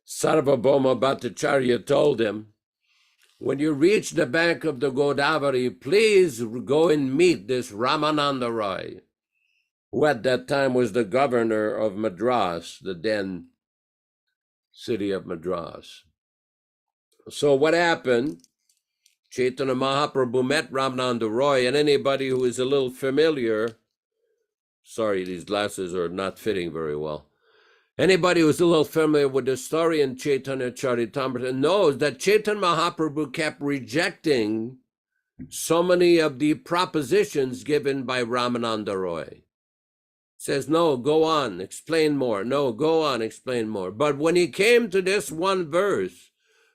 Sarvabhauma Bhattacharya told him, when you reach the bank of the Godavari, please go and meet this Ramananda Roy, who at that time was the governor of Madras, the then city of Madras. So what happened? Chaitanya Mahaprabhu met Ramananda Roy, and anybody who is a little familiar, sorry, these glasses are not fitting very well. Anybody who's a little familiar with the story in Chaitanya Charitamrita knows that Chaitanya Mahaprabhu kept rejecting so many of the propositions given by Ramananda Roy. says, no, go on, explain more. No, go on, explain more. But when he came to this one verse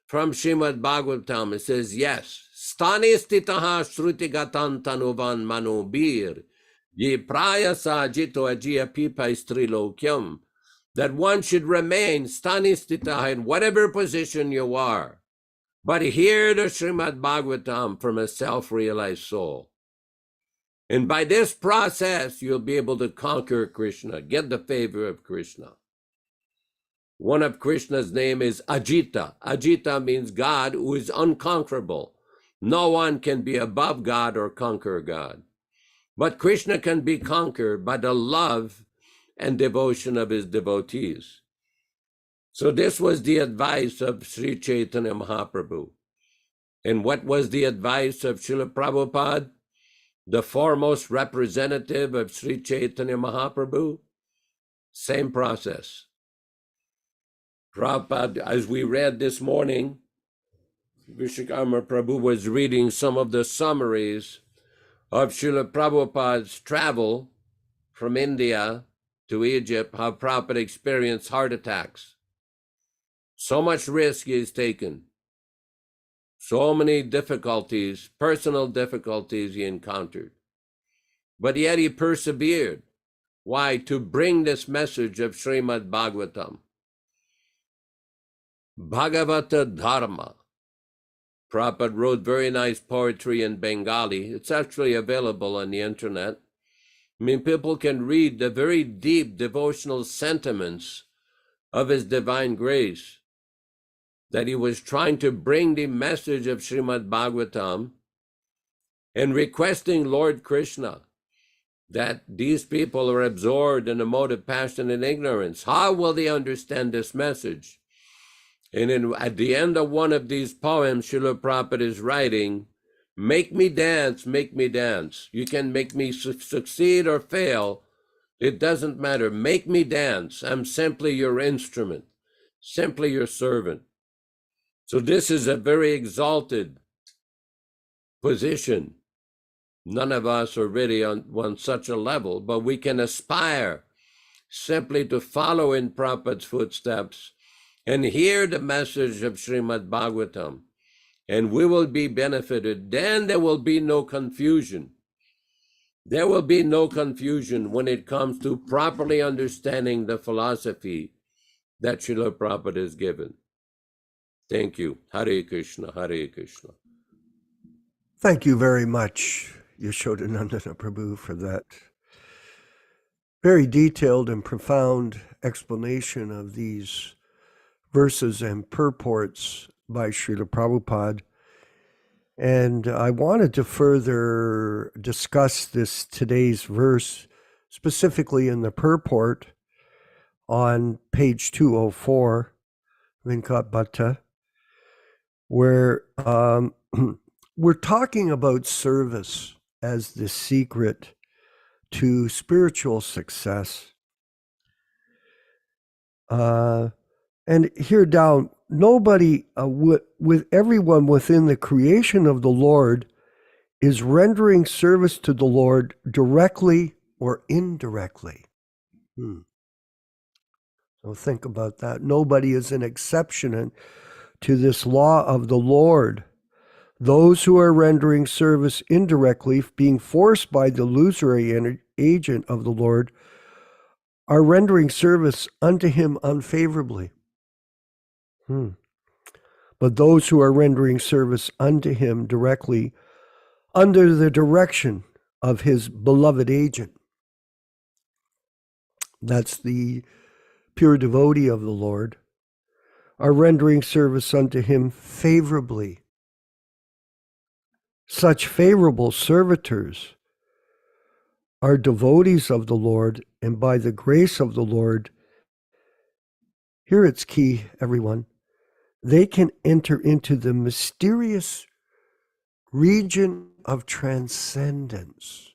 from Śrīmad-Bhāgavatam, it says, yes, stani stitaha shruti-gatan tanuvan manubir, ye prayasa jito ajiya pipa istrilokyam, that one should remain stani stitaha in whatever position you are, but hear the Śrīmad-Bhāgavatam from a self-realized soul. And by this process, you'll be able to conquer Krishna, get the favor of Krishna. One of Krishna's name is Ajita. Ajita means God who is unconquerable. No one can be above God or conquer God. But Krishna can be conquered by the love and devotion of his devotees. So this was the advice of Sri Chaitanya Mahaprabhu. And what was the advice of Śrīla Prabhupāda, the foremost representative of Sri Chaitanya Mahaprabhu? Same process. Prabhupada, as we read this morning, Vishwakarma Prabhu was reading some of the summaries of Śrīla Prabhupada's travel from India to Egypt, how Prabhupada experienced heart attacks. So much risk he has taken. So many difficulties, personal difficulties he encountered. But yet he persevered. Why? To bring this message of Śrīmad-Bhāgavatam. Bhagavata Dharma. Prabhupada wrote very nice poetry in Bengali. It's actually available on the internet. I mean, people can read the very deep devotional sentiments of His Divine Grace, that he was trying to bring the message of Śrīmad-Bhāgavatam and requesting Lord Krishna that these people are absorbed in a mode of passion and ignorance. How will they understand this message? And at the end of one of these poems, Śrīla Prabhupada is writing, make me dance, make me dance. You can make me succeed or fail. It doesn't matter. Make me dance. I'm simply your instrument, simply your servant. So this is a very exalted position. None of us are really on such a level, but we can aspire simply to follow in Prabhupada's footsteps and hear the message of Śrīmad-Bhāgavatam, and we will be benefited. Then there will be no confusion. There will be no confusion when it comes to properly understanding the philosophy that Śrīla Prabhupada has given. Thank you. Hare Krishna, Hare Krishna. Thank you very much, Yaśodā-nandana Prabhu, for that very detailed and profound explanation of these verses and purports by Śrīla Prabhupada. And I wanted to further discuss today's verse, specifically in the purport on page 204, Vinkat Bhatta, where we're talking about service as the secret to spiritual success. And here down, nobody, with everyone within the creation of the Lord, is rendering service to the Lord directly or indirectly. So think about that. Nobody is an exception to this law of the Lord. Those who are rendering service indirectly, being forced by the illusory agent of the Lord, are rendering service unto him unfavorably. But those who are rendering service unto him directly, under the direction of his beloved agent, that's the pure devotee of the Lord, are rendering service unto him favorably. Such favorable servitors are devotees of the Lord, and by the grace of the Lord, here it's key, everyone, they can enter into the mysterious region of transcendence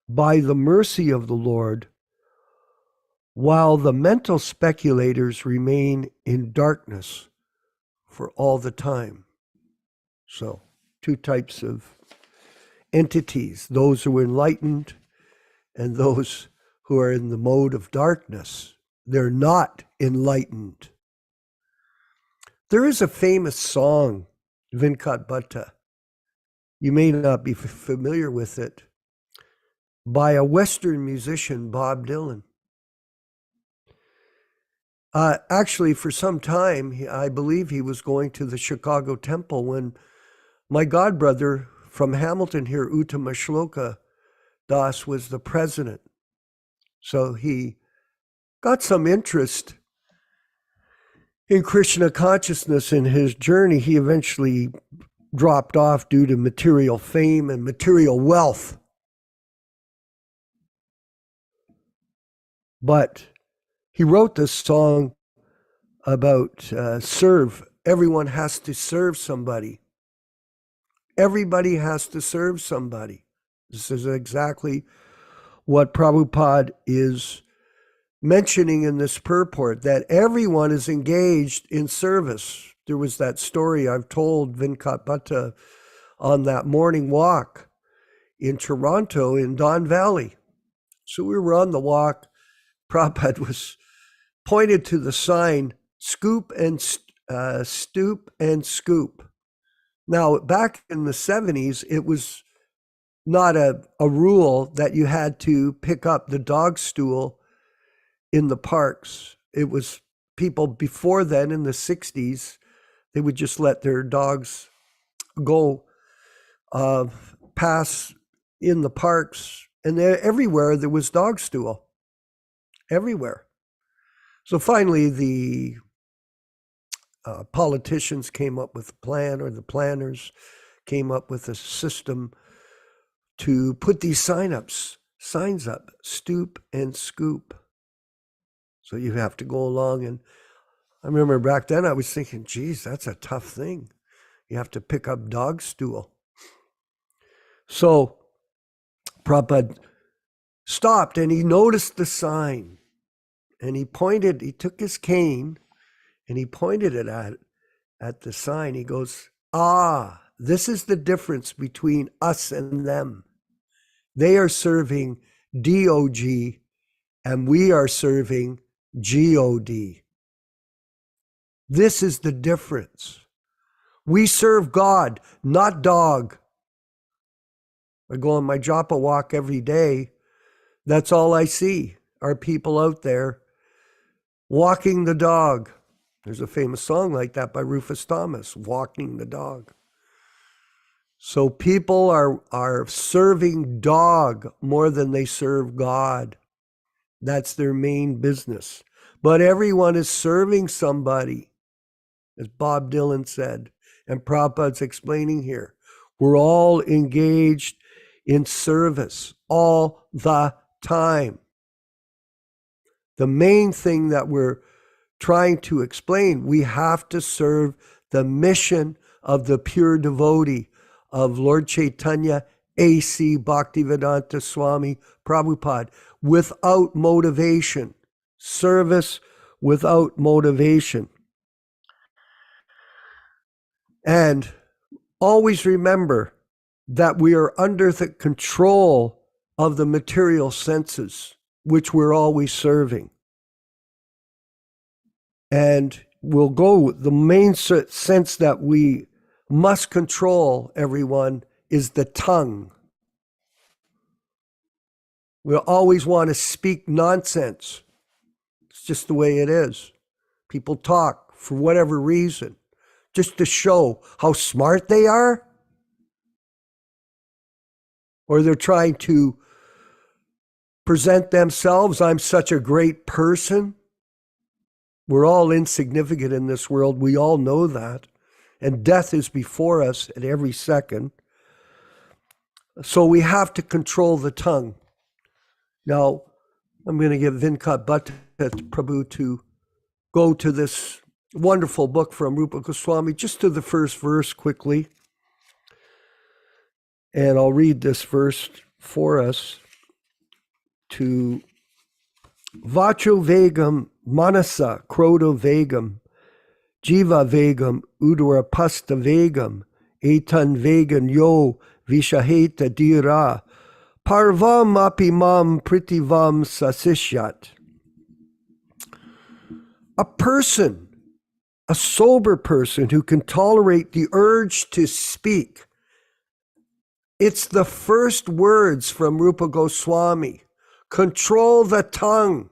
by the mercy of the Lord, while the mental speculators remain in darkness for all the time. So, two types of entities, those who are enlightened and those who are in the mode of darkness. They're not enlightened. There is a famous song, Vinkat Bhatta. You may not be familiar with it, by a Western musician, Bob Dylan. Actually, for some time, I believe he was going to the Chicago temple when my godbrother from Hamilton here, Uttama Shloka Das, was the president. So he got some interest in Krishna consciousness in his journey. He eventually dropped off due to material fame and material wealth. But he wrote this song about serve. Everyone has to serve somebody. Everybody has to serve somebody. This is exactly what Prabhupada is mentioning in this purport, that everyone is engaged in service. There was that story I've told Vinkat Bhatta on that morning walk in Toronto in Don Valley. So we were on the walk. Prabhupada was pointed to the sign, scoop and stoop and scoop. Now, back in the 70s, it was not a rule that you had to pick up the dog stool in the parks. It was people before then in the 60s, they would just let their dogs go pass in the parks, and everywhere there was dog stool, everywhere. So finally the politicians came up with a plan, or the planners came up with a system to put these signs up, stoop and scoop. So you have to go along, and I remember back then I was thinking, geez, that's a tough thing. You have to pick up dog stool. So Prabhupada stopped and he noticed the sign, and he took his cane and he pointed it at the sign. He goes, this is the difference between us and them. They are serving DOG and we are serving GOD. This is the difference. We serve God, not dog. I go on my japa walk every day. That's all I see are people out there walking the dog. There's a famous song like that by Rufus Thomas, Walking the Dog. So people are serving dog more than they serve God. That's their main business. But everyone is serving somebody, as Bob Dylan said, and Prabhupada's explaining here. We're all engaged in service all the time. The main thing that we're trying to explain, we have to serve the mission of the pure devotee of Lord Chaitanya A.C. Bhaktivedanta Swami Prabhupāda without motivation. Service without motivation. And always remember that we are under the control of the material senses, which we're always serving. And we'll go, the main sense that we must control, everyone, is the tongue. We always want to speak nonsense. It's just the way it is. People talk for whatever reason, just to show how smart they are, or they're trying to present themselves, I'm such a great person. We're all insignificant in this world. We all know that. And death is before us at every second. So we have to control the tongue. Now, I'm going to give Vinkat Bhatta Prabhu to go to this wonderful book from Rupa Goswami, just to the first verse quickly. And I'll read this verse for us. To Vacho Vegam Manasa Krodo Vegam Jiva Vegam Udara Pasta Vegam Etan Vegan Yo Vishaheta Dira Parvam apimam pritivam sasishyat. A person, a sober person who can tolerate the urge to speak. It's the first words from Rupa Goswami. Control the tongue.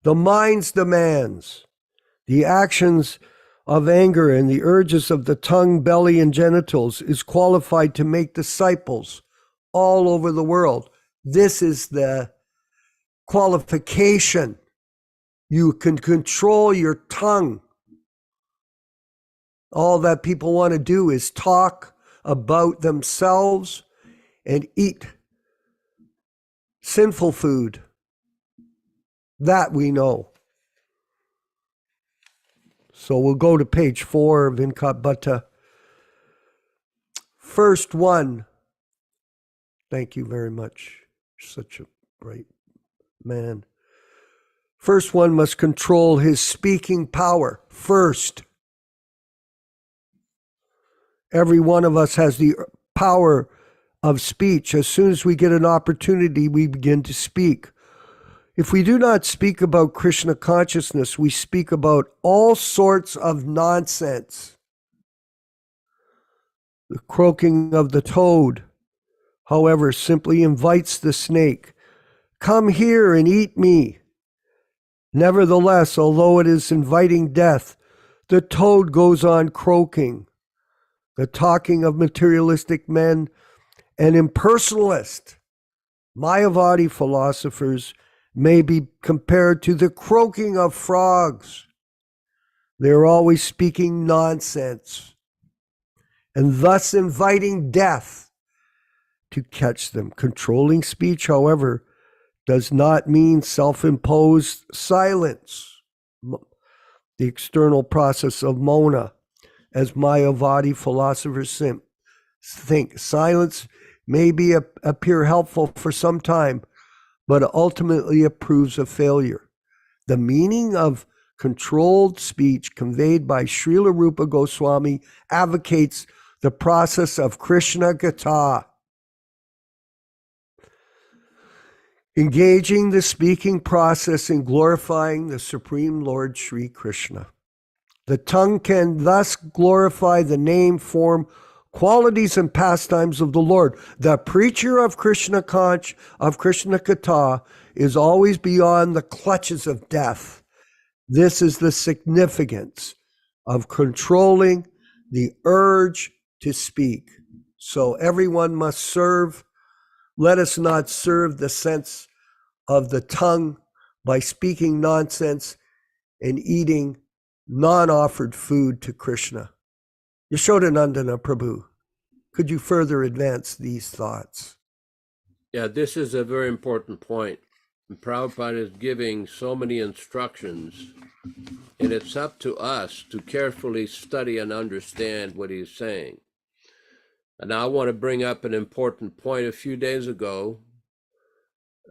The mind's demands, the actions of anger and the urges of the tongue, belly, and genitals is qualified to make disciples all over the world. This is the qualification. You can control your tongue. All that people want to do is talk about themselves and eat sinful food. That we know. So we'll go to page 4 of Vinkabhata. First one. Thank you very much. Such a bright man. First one must control his speaking power first. Every one of us has the power of speech. As soon as we get an opportunity, we begin to speak. If we do not speak about Krishna consciousness, we speak about all sorts of nonsense. The croaking of the toad, however, simply invites the snake, "Come here and eat me." Nevertheless, although it is inviting death, the toad goes on croaking. The talking of materialistic men and impersonalist, Mayavadi philosophers may be compared to the croaking of frogs. They're always speaking nonsense and thus inviting death to catch them. Controlling speech, however, does not mean self-imposed silence, the external process of mona, as Mayavadi philosophers think. Silence may appear helpful for some time, but ultimately it proves a failure. The meaning of controlled speech conveyed by Śrīla Rupa Goswami advocates the process of Krishna Gata, engaging the speaking process in glorifying the Supreme Lord Sri Krishna. The tongue can thus glorify the name, form, qualities, and pastimes of the Lord. The preacher of Krishna Katha is always beyond the clutches of death. This is the significance of controlling the urge to speak. So everyone must serve. Let us not serve the sense of the tongue by speaking nonsense and eating non-offered food to Krishna. Yaśodā-nandana Prabhu, could you further advance these thoughts? Yeah, this is a very important point. Prabhupada is giving so many instructions, and it's up to us to carefully study and understand what he's saying. And I want to bring up an important point. A few days ago,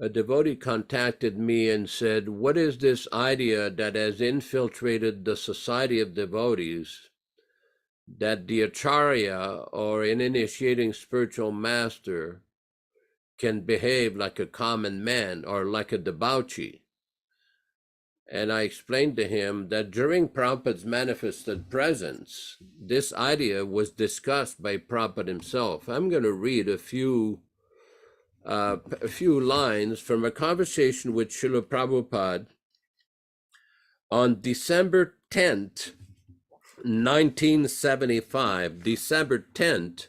a devotee contacted me and said, what is this idea that has infiltrated the society of devotees, that the Acharya or an initiating spiritual master can behave like a common man or like a debauchee? And I explained to him that during Prabhupada's manifested presence, this idea was discussed by Prabhupada himself. I'm going to read a few lines from a conversation with Śrīla Prabhupāda on December 10th, 1975. December 10th,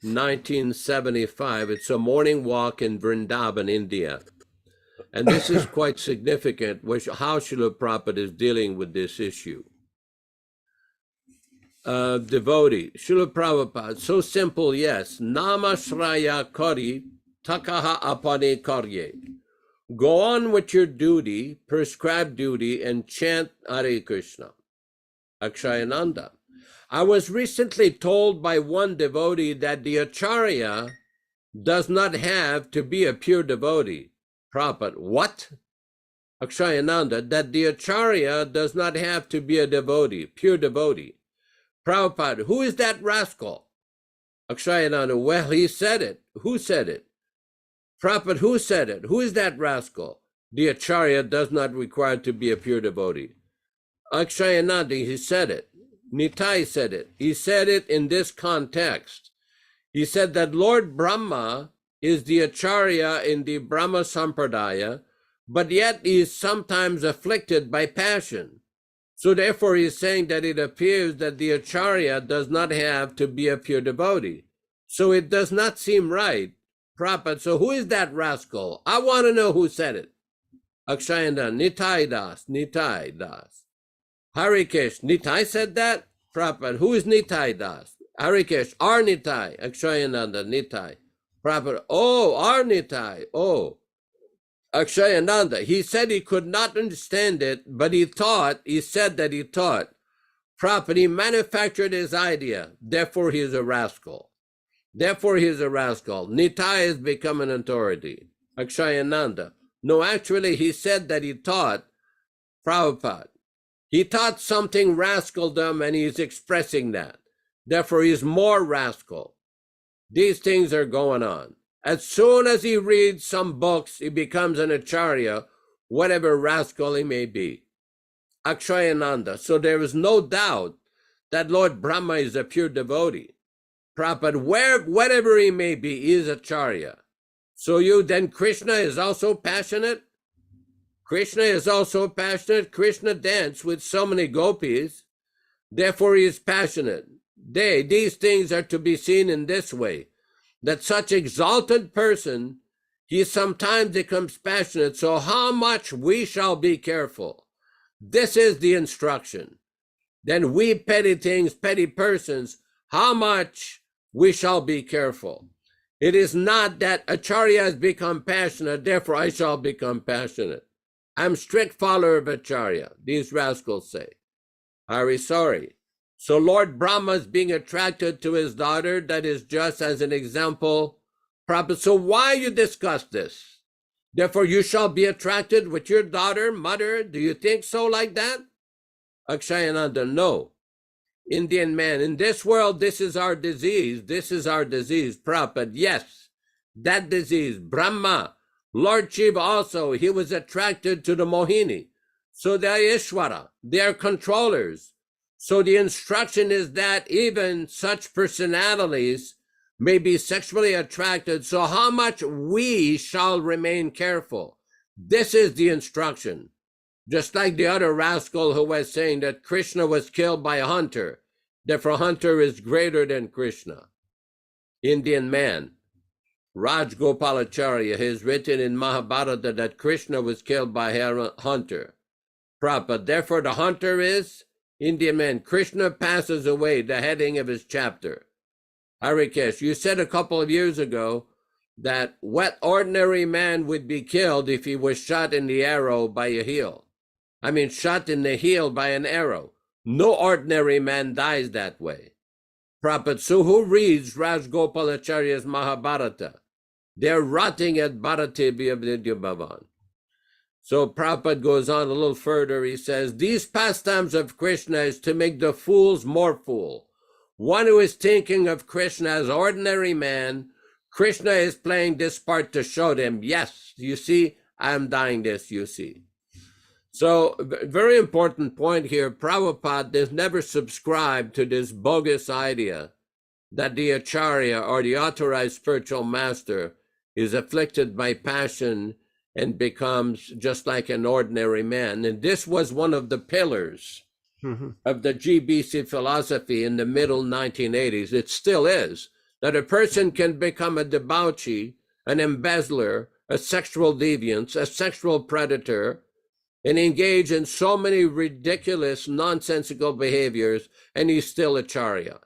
1975. It's a morning walk in Vrindavan, India. And this is quite significant, how Śrīla Prabhupada is dealing with this issue. Devotee, Śrīla Prabhupada, so simple, yes. Namashraya kari takaha apane karye. Go on with your duty, prescribed duty, and chant Hare Krishna. Akshayananda. I was recently told by one devotee that the Acharya does not have to be a pure devotee. Prabhupada, what? Akshayananda, that the Acharya does not have to be a devotee, pure devotee. Prabhupada, who is that rascal? Akshayananda, well, he said it. Who said it? Prabhupada, who said it? Who is that rascal? The Acharya does not require to be a pure devotee. Akshayananda, he said it. Nitai said it. He said it in this context. He said that Lord Brahma is the Acharya in the Brahma Sampradaya, but yet he is sometimes afflicted by passion. So therefore he is saying that it appears that the Acharya does not have to be a pure devotee. So it does not seem right. Prabhupada, so who is that rascal? I want to know who said it. Akshayananda, Nitai Das. Hare Krishna, Nitai said that? Prabhupada, who is Nitai Das? Hare Krishna, our Nitai. Akshayananda, Nitai. Prabhupada, oh, our Nitai, oh. Akshayananda, he said he could not understand it, but he said that he taught. Prabhupada, he manufactured his idea, therefore he is a rascal. Therefore he is a rascal. Nitai has become an authority. Akshayananda, no, actually he said that he taught Prabhupada. He taught something rascaldom and he's expressing that. Therefore he's more rascal. These things are going on. As soon as he reads some books, he becomes an acharya, whatever rascal he may be. Akshayananda. So there is no doubt that Lord Brahma is a pure devotee. Prabhupada, whatever he may be, he is acharya. So then Krishna is also passionate? Krishna is also passionate. Krishna danced with so many gopis. Therefore he is passionate. These things are to be seen in this way. That such exalted person, he sometimes becomes passionate. So how much we shall be careful. This is the instruction. Then we petty things, petty persons, how much we shall be careful. It is not that Acharya has become passionate, therefore I shall become passionate. I'm strict follower of Acharya, these rascals say. Very sorry. So Lord Brahma is being attracted to his daughter, that is just as an example. Prabhupada, so why you discuss this? Therefore you shall be attracted with your daughter, mother. Do you think so like that? Akshayananda, no. Indian man, in this world, this is our disease. This is our disease. Prabhupada, yes, that disease. Brahma, Lord Shiva also, he was attracted to the Mohini. So they are Ishvara, they are controllers. So the instruction is that even such personalities may be sexually attracted. So how much we shall remain careful. This is the instruction. Just like the other rascal who was saying that Krishna was killed by a hunter. Therefore a hunter is greater than Krishna. Indian man. Rajgopalacharya has written in Mahabharata that Krishna was killed by a hunter. Prabhupada, therefore the hunter is Indian man. Krishna passes away, the heading of his chapter. Hare Krishna, you said a couple of years ago that what ordinary man would be killed if he was shot in the arrow by a heel. Shot in the heel by an arrow. No ordinary man dies that way. Prabhupada, so who reads Rajgopalacharya's Mahabharata? They're rotting at Bharati Vidya Bhavan. So Prabhupada goes on a little further. He says, these pastimes of Krishna is to make the fools more fool. One who is thinking of Krishna as ordinary man, Krishna is playing this part to show them, yes, you see, I'm dying this, you see. So very important point here, Prabhupada has never subscribed to this bogus idea that the Acharya or the authorized spiritual master is afflicted by passion and becomes just like an ordinary man. And this was one of the pillars of the GBC philosophy in the middle 1980s. It still is, that a person can become a debauchee, an embezzler, a sexual deviant, a sexual predator, and engage in so many ridiculous, nonsensical behaviors, and he's still Acharya.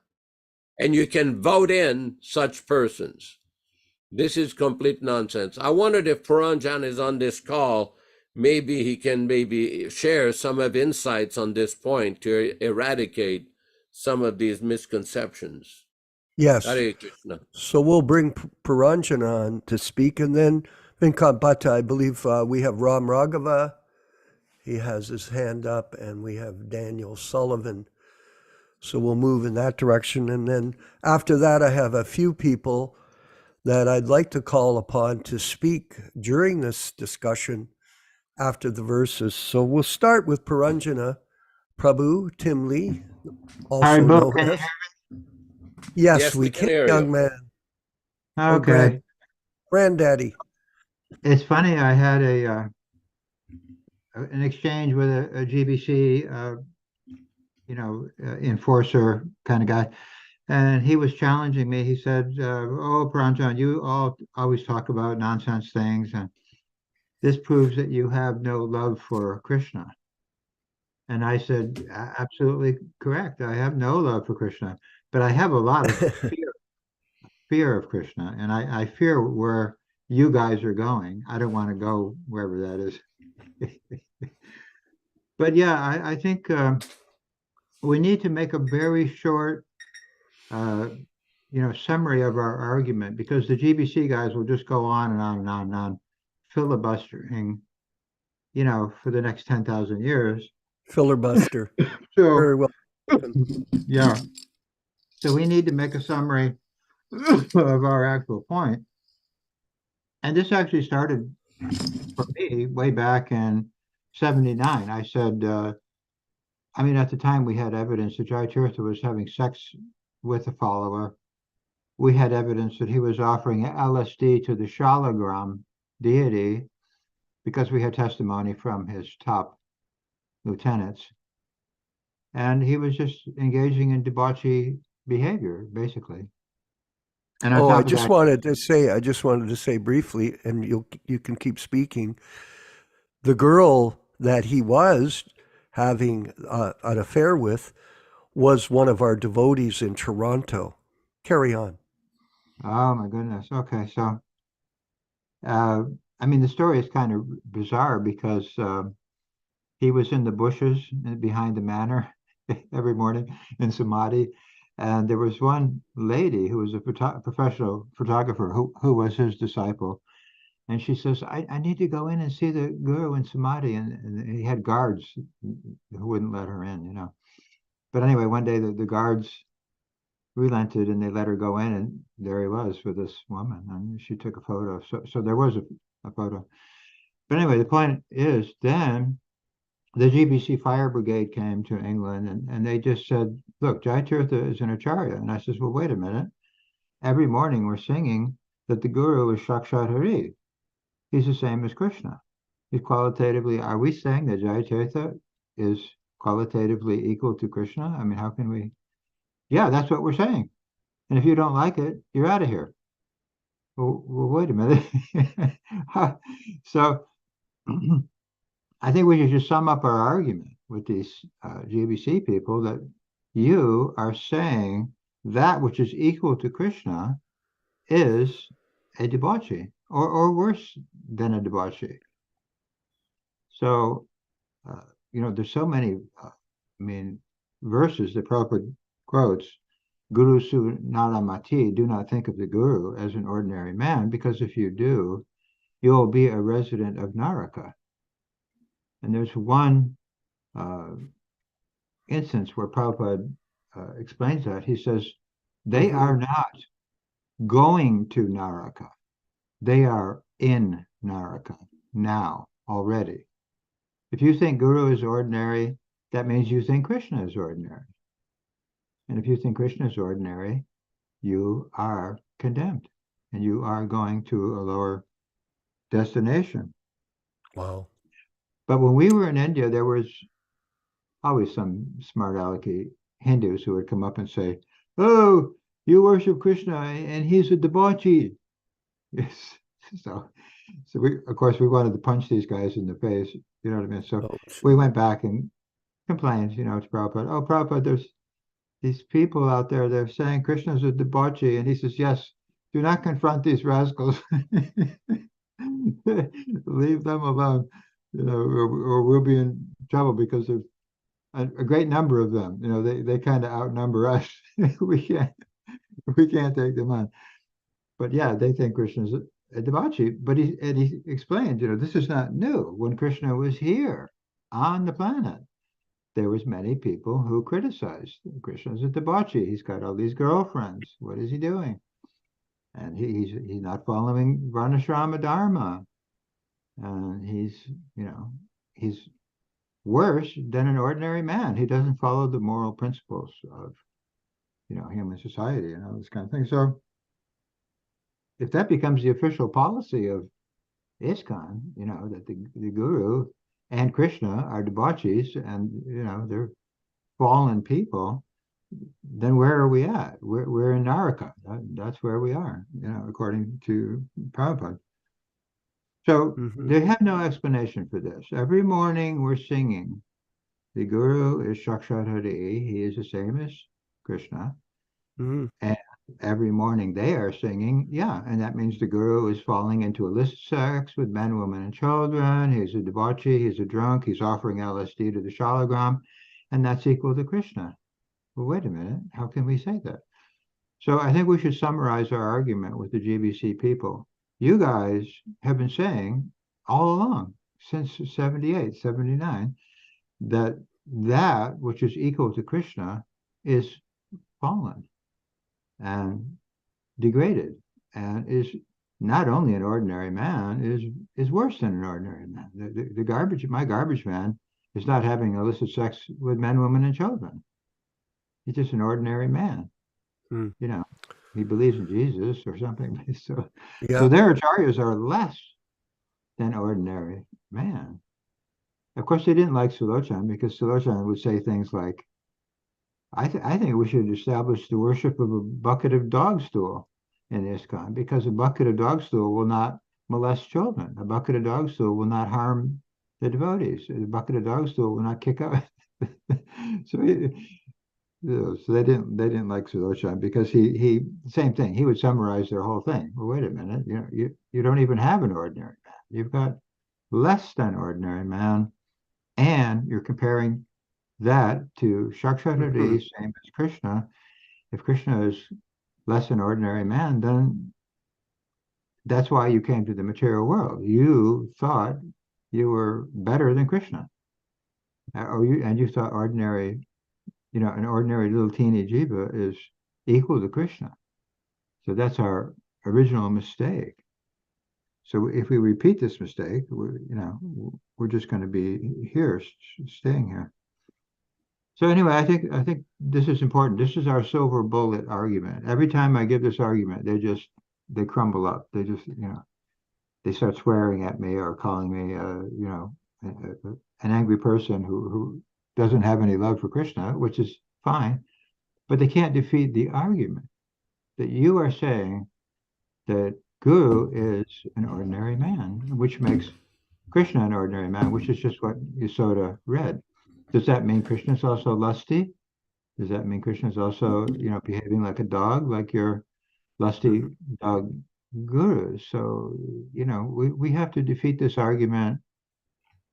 And you can vote in such persons. This is complete nonsense. I wondered if Puranjan is on this call, maybe he can share some of insights on this point to eradicate some of these misconceptions. Yes. Hare Krishna. So we'll bring Puranjan on to speak, and then Venkat Bhatta, I believe we have Ram Raghava. He has his hand up, and we have Daniel Sullivan. So we'll move in that direction. And then after that, I have a few people that I'd like to call upon to speak during this discussion after the verses. So we'll start with Paranjana Prabhu, Tim Lee, also Haribo, known can you as. Yes, Yes, we we can can, hear young you. man. hear me? Oh, Okay. Granddaddy. It's funny, I had an exchange with a GBC, enforcer kind of guy, and he was challenging me. He said, "Oh, Pranjan, you all always talk about nonsense things, and this proves that you have no love for Krishna." And I said, Absolutely correct. I have no love for Krishna, but I have a lot of fear of Krishna, and I fear where you guys are going. I don't want to go wherever that is." But yeah, I think we need to make a very short, summary of our argument, because the GBC guys will just go on and on and on and on, filibustering, for the next 10,000 years. Filibuster. So, Very well. yeah. So we need to make a summary of our actual point. And this actually started for me way back in 79. I said, at the time we had evidence that Jayatirath was having sex with a follower. We had evidence that he was offering LSD to the Shalagram deity, because we had testimony from his top lieutenants. And he was just engaging in debauchery behavior, basically. And on Oh, top I of just that, wanted to say briefly, and you can keep speaking. The girl that he was having an affair with was one of our devotees in Toronto. Carry on. oh my goodness. Okay, so the story is kind of bizarre, because he was in the bushes behind the manor every morning in Samadhi. And there was one lady who was a professional photographer who was his disciple. And she says, I need to go in and see the guru in Samadhi. And he had guards who wouldn't let her in. But anyway, one day the guards relented and they let her go in. And there he was with this woman. And she took a photo. So there was a photo. But anyway, the point is, then the GBC Fire Brigade came to England, and they just said, "Look, Jayatirath is an Acharya." And I says, "Well, wait a minute. Every morning we're singing that the Guru is Sakshat Hari. He's the same as Krishna. He's qualitatively, are we saying that Jayatirath is qualitatively equal to Krishna? How can we?" "Yeah, that's what we're saying. And if you don't like it, you're out of here." Well, wait a minute. So I think we should just sum up our argument with these GBC people, that you are saying that which is equal to Krishna is a debauchee, or worse than a debauchee. So, there's so many, verses that Prabhupada quotes. Guru su naramati, do not think of the Guru as an ordinary man, because if you do, you'll be a resident of Naraka. And there's one instance where Prabhupada explains that. He says, they are not going to Naraka. They are in Naraka now, already. If you think Guru is ordinary, that means you think Krishna is ordinary. And if you think Krishna is ordinary, you are condemned, and you are going to a lower destination. Wow. But when we were in India, there was always some smart alecky Hindus who would come up and say, "Oh, you worship Krishna and he's a debauchee." Yes. So we, of course, we wanted to punch these guys in the face. You know what I mean? So we went back and complained, to Prabhupada. "Oh, Prabhupada, there's these people out there, they're saying Krishna's a debauchee." And he says, "Yes, do not confront these rascals." Leave them alone, or we'll be in trouble, because there's a great number of them. They kind of outnumber us. we can't take them on. But yeah, they think Krishna's a debauchee. But he explained, this is not new. When Krishna was here on the planet, there was many people who criticized Krishna's a debauchee. He's got all these girlfriends. What is he doing? And he's not following Varnashrama Dharma. And he's worse than an ordinary man. He doesn't follow the moral principles of, human society and all this kind of thing. So if that becomes the official policy of ISKCON, that the guru and Krishna are debauchees and, they're fallen people, then where are we at? We're in Naraka. That's where we are, according to Prabhupada. So they have no explanation for this. Every morning we're singing, the guru is Sakshat Hari, he is the same as Krishna. And every morning they are singing, and that means the guru is falling into illicit sex with men, women, and children. He's a debauchee, he's a drunk, he's offering LSD to the shalagram, and that's equal to Krishna. Well, wait a minute, how can we say that? So I think we should summarize our argument with the GBC people. You guys have been saying all along, since 78, 79, that which is equal to Krishna is fallen and degraded, and is not only an ordinary man, is worse than an ordinary man. My garbage man is not having illicit sex with men, women, and children. He's just an ordinary man. He believes in Jesus or something. So their acharyas are less than ordinary man. Of course, they didn't like Sulochan because Sulochan would say things like, I think we should establish the worship of a bucket of dog stool in ISKCON, because a bucket of dog stool will not molest children. A bucket of dog stool will not harm the devotees. A bucket of dog stool will not kick out. So they didn't like Sulochan because he same thing. He would summarize their whole thing. Well, wait a minute. You don't even have an ordinary man. You've got less than ordinary man, and you're comparing that to Shakshatari, same as Krishna. If Krishna is less than ordinary man, then that's why you came to the material world. You thought you were better than Krishna, and you thought ordinary, an ordinary little teeny jiva is equal to Krishna. So that's our original mistake. So if we repeat this mistake, we're just going to be here, staying here. So anyway, I think this is important. This is our silver bullet argument. Every time I give this argument, they crumble up. They just, they start swearing at me or calling me, an angry person who doesn't have any love for Krishna, which is fine, but they can't defeat the argument that you are saying that Guru is an ordinary man, which makes Krishna an ordinary man, which is just what Yasoda read. Does that mean Krishna is also lusty? Does that mean Krishna is also, behaving like a dog, like your lusty dog guru? So, we have to defeat this argument.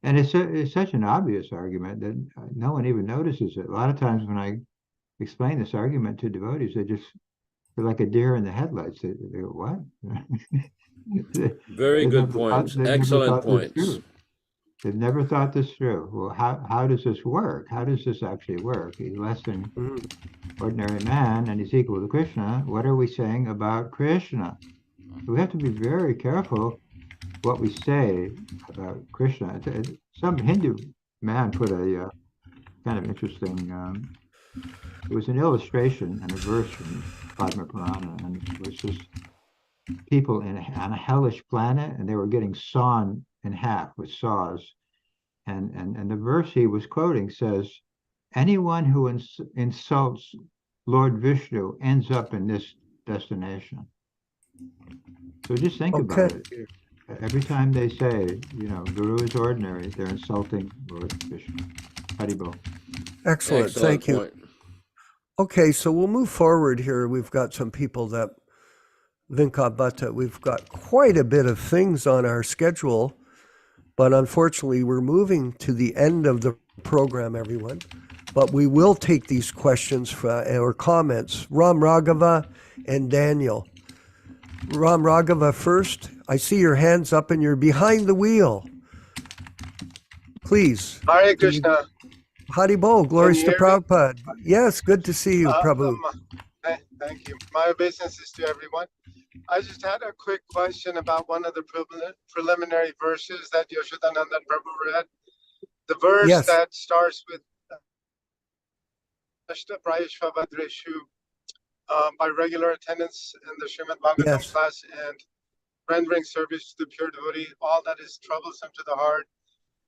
And it's such an obvious argument that no one even notices it. A lot of times when I explain this argument to devotees, they're like a deer in the headlights. They go, what? Very good points. Excellent points. They've never thought this through. Well, how does this work? How does this actually work? He's less than ordinary man and he's equal to Krishna. What are we saying about Krishna? We have to be very careful what we say about Krishna. Some Hindu man put a kind of interesting, it was an illustration and a verse from Padma Purana, and it was just people on a hellish planet, and they were getting sawn in half with saws. And the verse he was quoting says, anyone who insults Lord Vishnu ends up in this destination. So just think about it. Every time they say, Guru is ordinary, they're insulting Lord Vishnu. Haribol. Excellent. Thank you. Point. Okay, so we'll move forward here. We've got some people that Vinkabata, we've got quite a bit of things on our schedule, but unfortunately we're moving to the end of the program, everyone. But we will take these questions or comments. Ram Raghava and Daniel. Ram Raghava first. I see your hands up and you're behind the wheel. Please. Hare Krishna. Haribo, glories to Can you hear me? Prabhupada. Yes, good to see you, Prabhu. Thank you. My obeisances to everyone. I just had a quick question about one of the preliminary verses that Yaśodā-nandana Prabhu read. The verse Yes, that starts with Ashta Prayashvavadreshu, by regular attendance in the Śrīmad-Bhāgavatam yes, class and rendering service to the pure devotee, all that is troublesome to the heart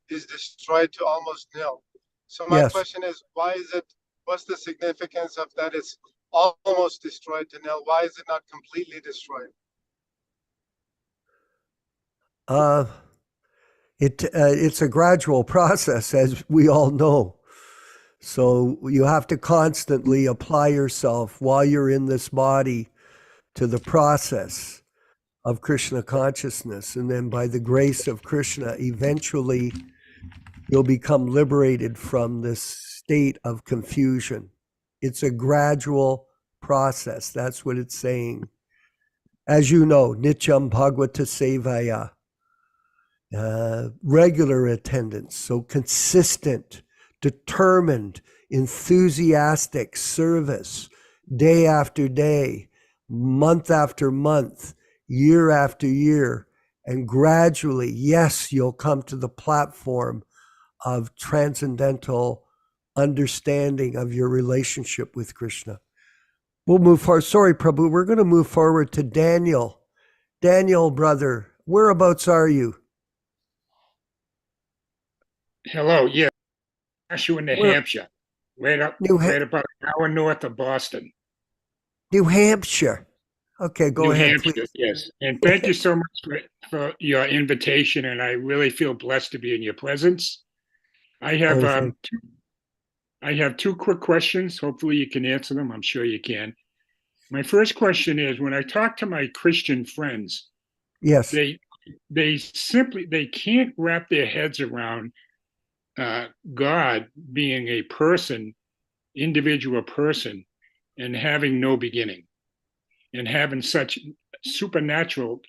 is destroyed to almost nil. So my yes. question is, why is it, what's the significance of that it's almost destroyed to nil? Why is it not completely destroyed? It's a gradual process, as we all know. So you have to constantly apply yourself while you're in this body to the process of Krishna consciousness. And then by the grace of Krishna, eventually you'll become liberated from this state of confusion. It's a gradual process. That's what it's saying. As you know, Nityam Bhagavata Sevaya, regular attendance, so consistent, determined, enthusiastic service, day after day, month after month, year after year. And gradually, yes, you'll come to the platform of transcendental understanding of your relationship with Krishna. We'll move forward. Sorry, Prabhu, we're going to move forward to Daniel. Daniel, brother, whereabouts are you? Hello, yeah, Nashua, New Where- Hampshire, right New about an hour north of Boston. New Hampshire. Okay, go New ahead, Hampshire, please. yes. And thank you so much for your invitation, and I really feel blessed to be in your presence. I have Oh, I have two quick questions. Hopefully you can answer them. I'm sure you can. My first question is, when I talk to my Christian friends, yes. they simply can't wrap their heads around God being a person, individual person, and having no beginning, and having such supernatural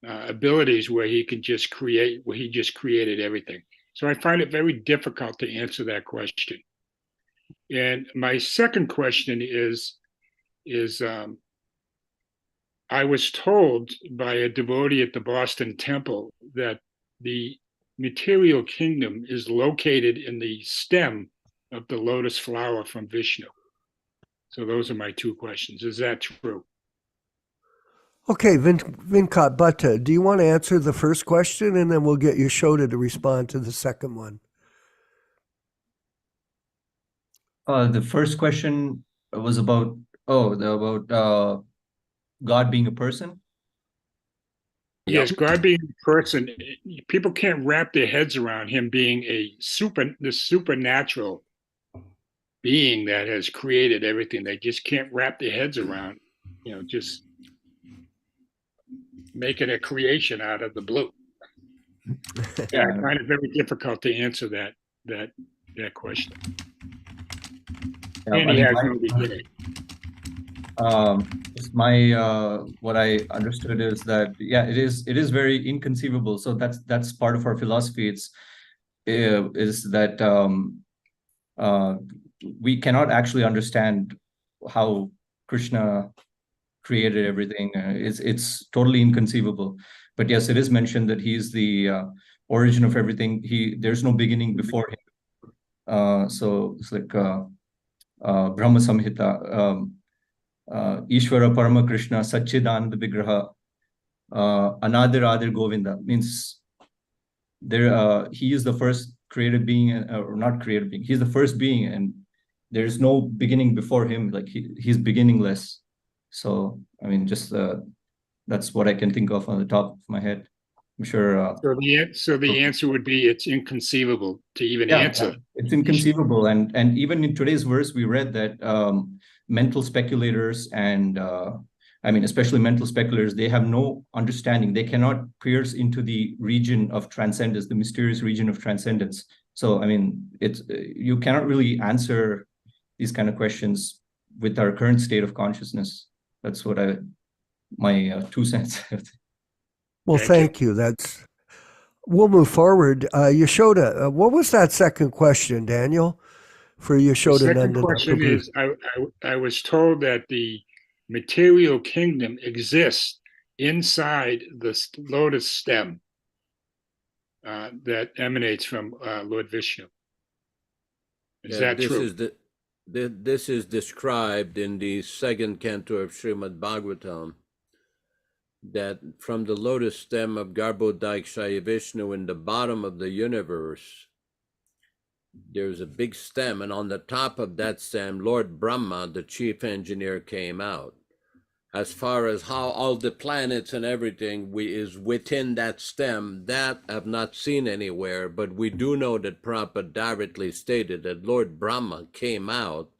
abilities where he can just create, where he just created everything. So I find it very difficult to answer that question. And my second question is I was told by a devotee at the Boston Temple that the material kingdom is located in the stem of the lotus flower from Vishnu. So those are my two questions. Is that true? Okay, Vinkat Bhatta, do you want to answer the first question, and then we'll get Yaśodā to respond to the second one? The first question was about God being a person. Yes, God being a person, people can't wrap their heads around him being the supernatural being that has created everything. They just can't wrap their heads around, just making a creation out of the blue. Yeah, I find it very difficult to answer that question. Yeah, And he has no beginning. What I understood is that it is very inconceivable. So that's part of our philosophy. Is that we cannot actually understand how Krishna created everything. It's totally inconceivable. But yes, it is mentioned that he's the origin of everything. There's no beginning before him. So it's like Brahma Samhita. Ishvara Parama Krishna Satchidananda Vigraha Anadir Adir Govinda means he is the first created being, or not created being. He's the first being, and there's no beginning before him. Like he's beginningless. So I mean, just that's what I can think of on the top of my head. I'm sure. So the answer would be it's inconceivable to even answer. It's inconceivable, and even in today's verse, we read that mental speculators and especially mental speculators, they have no understanding. They cannot pierce into the region of transcendence, the mysterious region of transcendence. So I mean, you cannot really answer these kind of questions with our current state of consciousness. That's what my 2 cents. Well, thank you. We'll move forward. Yaśodā, what was that second question, Daniel? for The second Yaśodā-nandana question Prabhu. is, I was told that the material kingdom exists inside the lotus stem that emanates from Lord Vishnu. Is that this true? is this is described in the second canto of Śrīmad-Bhāgavatam, that from the lotus stem of Garbhodakshaya Vishnu in the bottom of the universe, there's a big stem, and on the top of that stem, Lord Brahma, the chief engineer, came out. As far as how all the planets and everything is within that stem, that I've not seen anywhere, but we do know that Prabhupada directly stated that Lord Brahma came out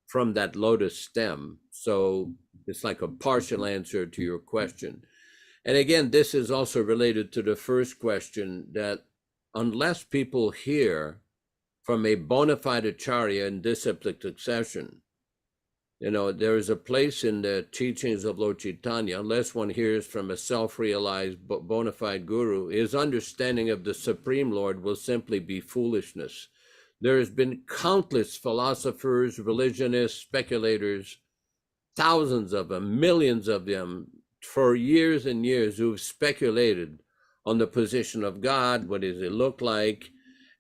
from that lotus stem. So it's like a partial answer to your question. And again, this is also related to the first question, that unless people hear from a bona fide acharya in disciplic succession, there is a place in the teachings of Lord Chaitanya, unless one hears from a self-realized bona fide guru, his understanding of the Supreme Lord will simply be foolishness. There has been countless philosophers, religionists, speculators, thousands of them, millions of them, for years and years, who've speculated on the position of God, what does it look like?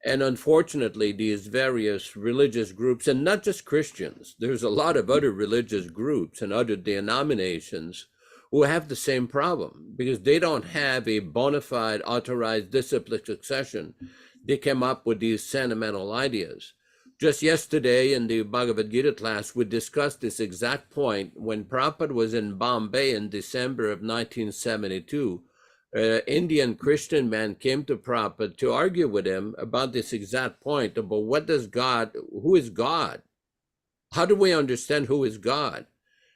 And unfortunately, these various religious groups, and not just Christians, there's a lot of other religious groups and other denominations who have the same problem, because they don't have a bona fide authorized disciplic succession. They came up with these sentimental ideas. Just yesterday in the Bhagavad Gita class, we discussed this exact point when Prabhupada was in Bombay in December of 1972. Indian Christian man came to Prabhupada to argue with him about this exact point about who is God? How do we understand who is God?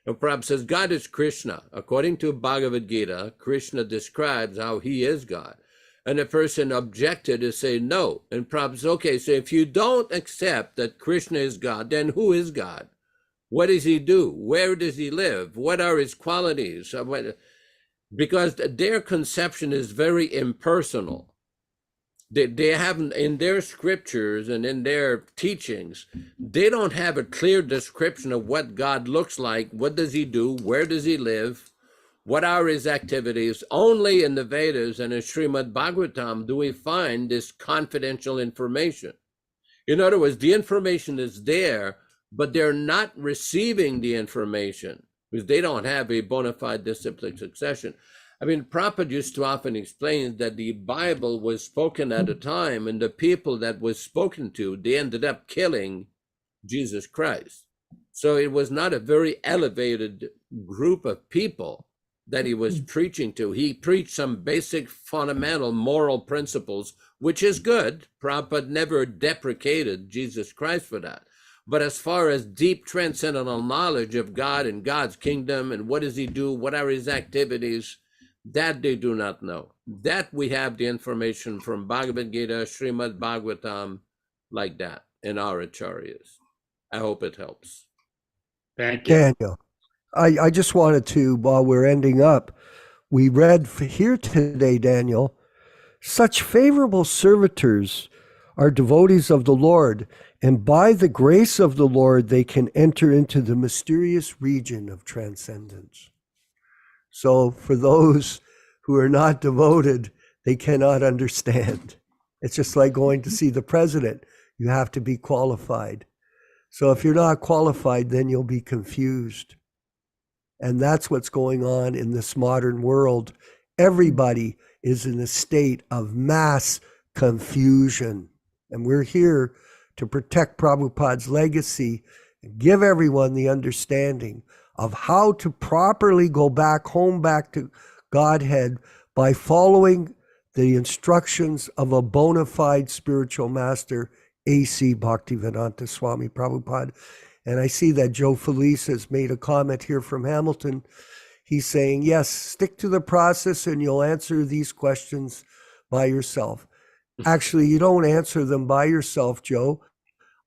And Prabhupada says, God is Krishna. According to Bhagavad Gita, Krishna describes how he is God. And the person objected to say no. And Prabhupada says, okay, so if you don't accept that Krishna is God, then who is God? What does he do? Where does he live? What are his qualities? Because their conception is very impersonal. They haven't, in their scriptures and in their teachings, they don't have a clear description of what God looks like. What does he do? Where does he live? What are his activities? Only in the Vedas and in Śrīmad-Bhāgavatam do we find this confidential information. In other words, the information is there, but they're not receiving the information because they don't have a bona fide disciplic succession. I mean, Prabhupada used to often explain that the Bible was spoken at a time, and the people that was spoken to, they ended up killing Jesus Christ. So it was not a very elevated group of people that he was preaching to. He preached some basic fundamental moral principles, which is good. Prabhupada never deprecated Jesus Christ for that. But as far as deep transcendental knowledge of God and God's kingdom and what does he do, what are his activities, that they do not know. That we have the information from Bhagavad Gita, Śrīmad-Bhāgavatam, like that in our acharyas. I hope it helps. Thank you. Daniel, I just wanted to, while we're ending up, we read here today, Daniel, such favorable servitors are devotees of the Lord, and by the grace of the Lord, they can enter into the mysterious region of transcendence. So for those who are not devoted, they cannot understand. It's just like going to see the president. You have to be qualified. So if you're not qualified, then you'll be confused. And that's what's going on in this modern world. Everybody is in a state of mass confusion. And we're here to protect Prabhupada's legacy and give everyone the understanding of how to properly go back home, back to Godhead by following the instructions of a bona fide spiritual master, A.C. Bhaktivedanta Swami Prabhupāda. And I see that Joe Felice has made a comment here from Hamilton. He's saying, yes, stick to the process and you'll answer these questions by yourself. Actually, you don't answer them by yourself, Joe.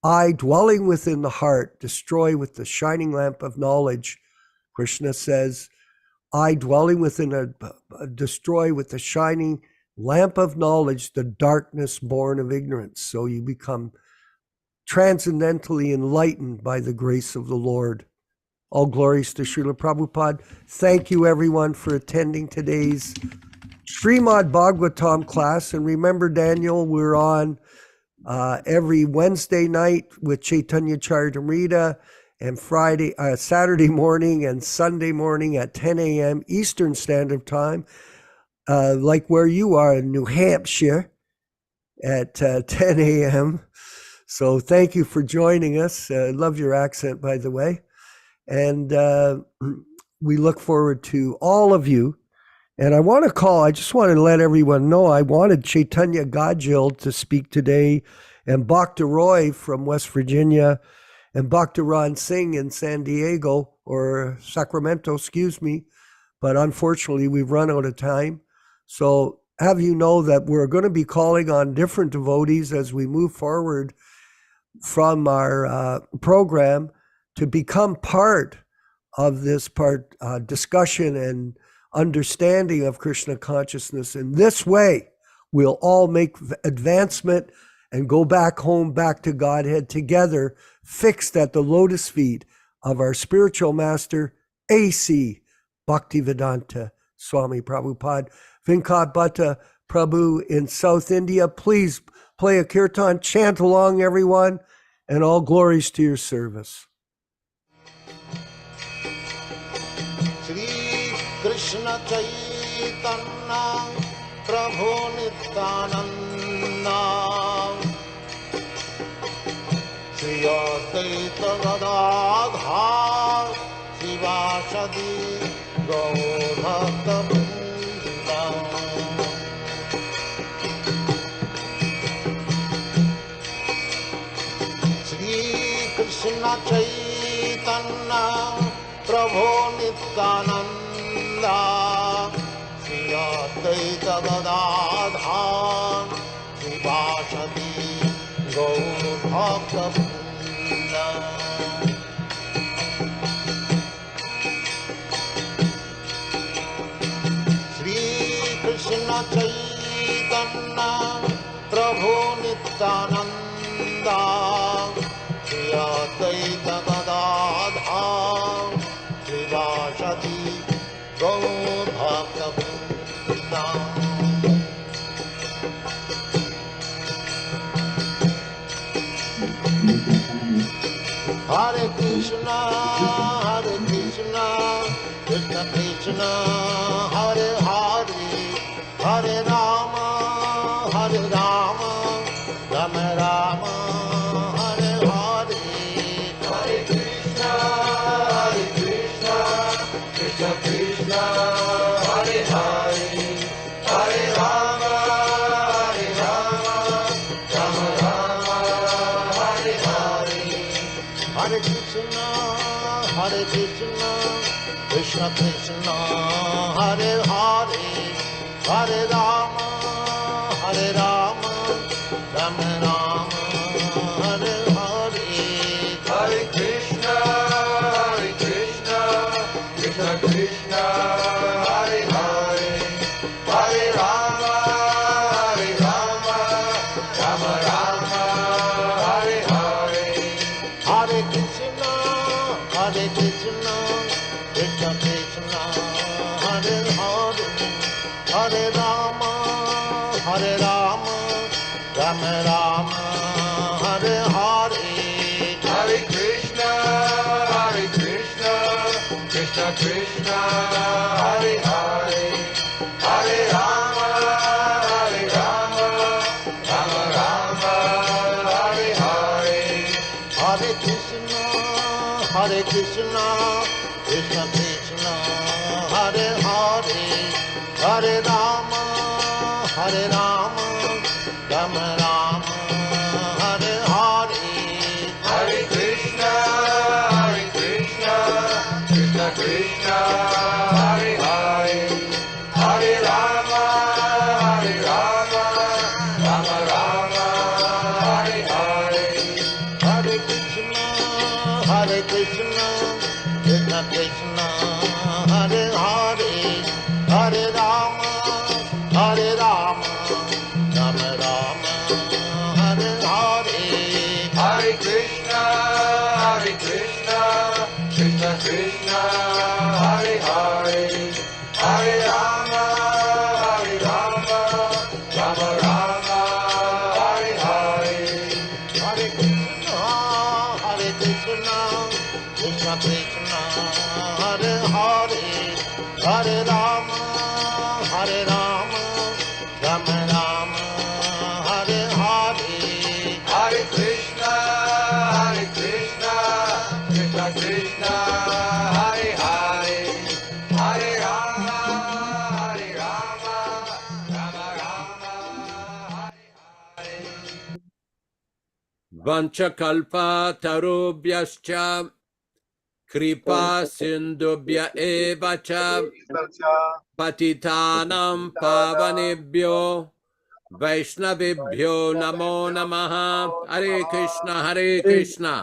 I, dwelling within the heart, destroy with the shining lamp of knowledge. Krishna says, I, dwelling within destroy with the shining lamp of knowledge the darkness born of ignorance. So you become transcendently enlightened by the grace of the Lord. All glories to Śrīla Prabhupāda. Thank you, everyone, for attending today's Śrīmad-Bhāgavatam class. And remember, Daniel, we're on every Wednesday night with Chaitanya Charitamrita, and Saturday morning and Sunday morning at 10 a.m. Eastern Standard Time, like where you are in New Hampshire at 10 a.m. So thank you for joining us. Love your accent, by the way. And we look forward to all of you. And I just want to let everyone know, I wanted Chaitanya Gajil to speak today, and Bhakta Roy from West Virginia, and Bhakta Ran Singh in San Diego, or Sacramento, excuse me. But unfortunately, we've run out of time. So have you know that we're going to be calling on different devotees as we move forward from our program to become part of this discussion and understanding of Krishna consciousness. In this way, we'll all make advancement and go back home, back to Godhead together, fixed at the lotus feet of our spiritual master, A.C. Bhaktivedanta Swami Prabhupāda. Vinkat Bhatta Prabhu in South India, please play a kirtan, chant along, everyone, and all glories to your service. Shri Krishna Chaitanya Prabhu Nityananda Shri Advaita Gadadhar Sivasadi Gaur Bhakta-vrinda Shri Krishna Chaitanya Prabhu Nityananda Shri Advaita Gadadhar Sivasadi Gaur Bhakta-vrinda Krishna Chaitanya Prabhu Nityananda Shri Advaita Gadadhar Sivasadi Gaur Bhakta-vrinda Hare Krishna, Krishna Krishna, Hare Hare, Hare Rama, Rama Rama, Hare Hare. Hare Krishna, Krishna Krishna, Hare Hare, Hare Rama, Rama Rama, Hare Hare. Hare Krishna, Krishna Krishna, Hare Hare, Hare Rama, Rama Rama, Hare Hare. Hare Krishna, Krishna Krishna, Hare Hare, Hare Rama, Rama Rama, Hare Hare. Hare Krishna, Krishna Krishna, Hare Hare, Hare Rama, Rama Rama, Hare Hare. Hare Krishna, Krishna Krishna, Hare Hare, Hare Rama, Rama Rama, Hare Hare. Hare Krishna, Krishna Krishna, Hare Hare, Hare Rama, Rama Rama, Hare Hare. Hare Krishna, Krishna Krishna, Hare Hare, Hare Rama, Rama Rama, Hare Hare. Hare Krishna, Krishna Krishna, Hare Hare, Hare Rama, Rama Rama, Hare Hare. Hare Krishna. Krishna, Hare Hare, Hare Rama, Hare Rama, Rama Rama, Hare Hare, Hare Krishna, Krishna Krishna, Hare Hare, Hare Rama, Hare Rama, Rama Rama, Hare Hare, Hare Krishna, Krishna Krishna, Hare Hare, Hare Rama, Hare Rama, Rama Rama, Hare Hare. Vanchakalpa tarubhyascha kripa sindubhya evacha patitanam pavanebhyo Vaishnavibhyo namo namaha. Hare Krishna, Hare Krishna.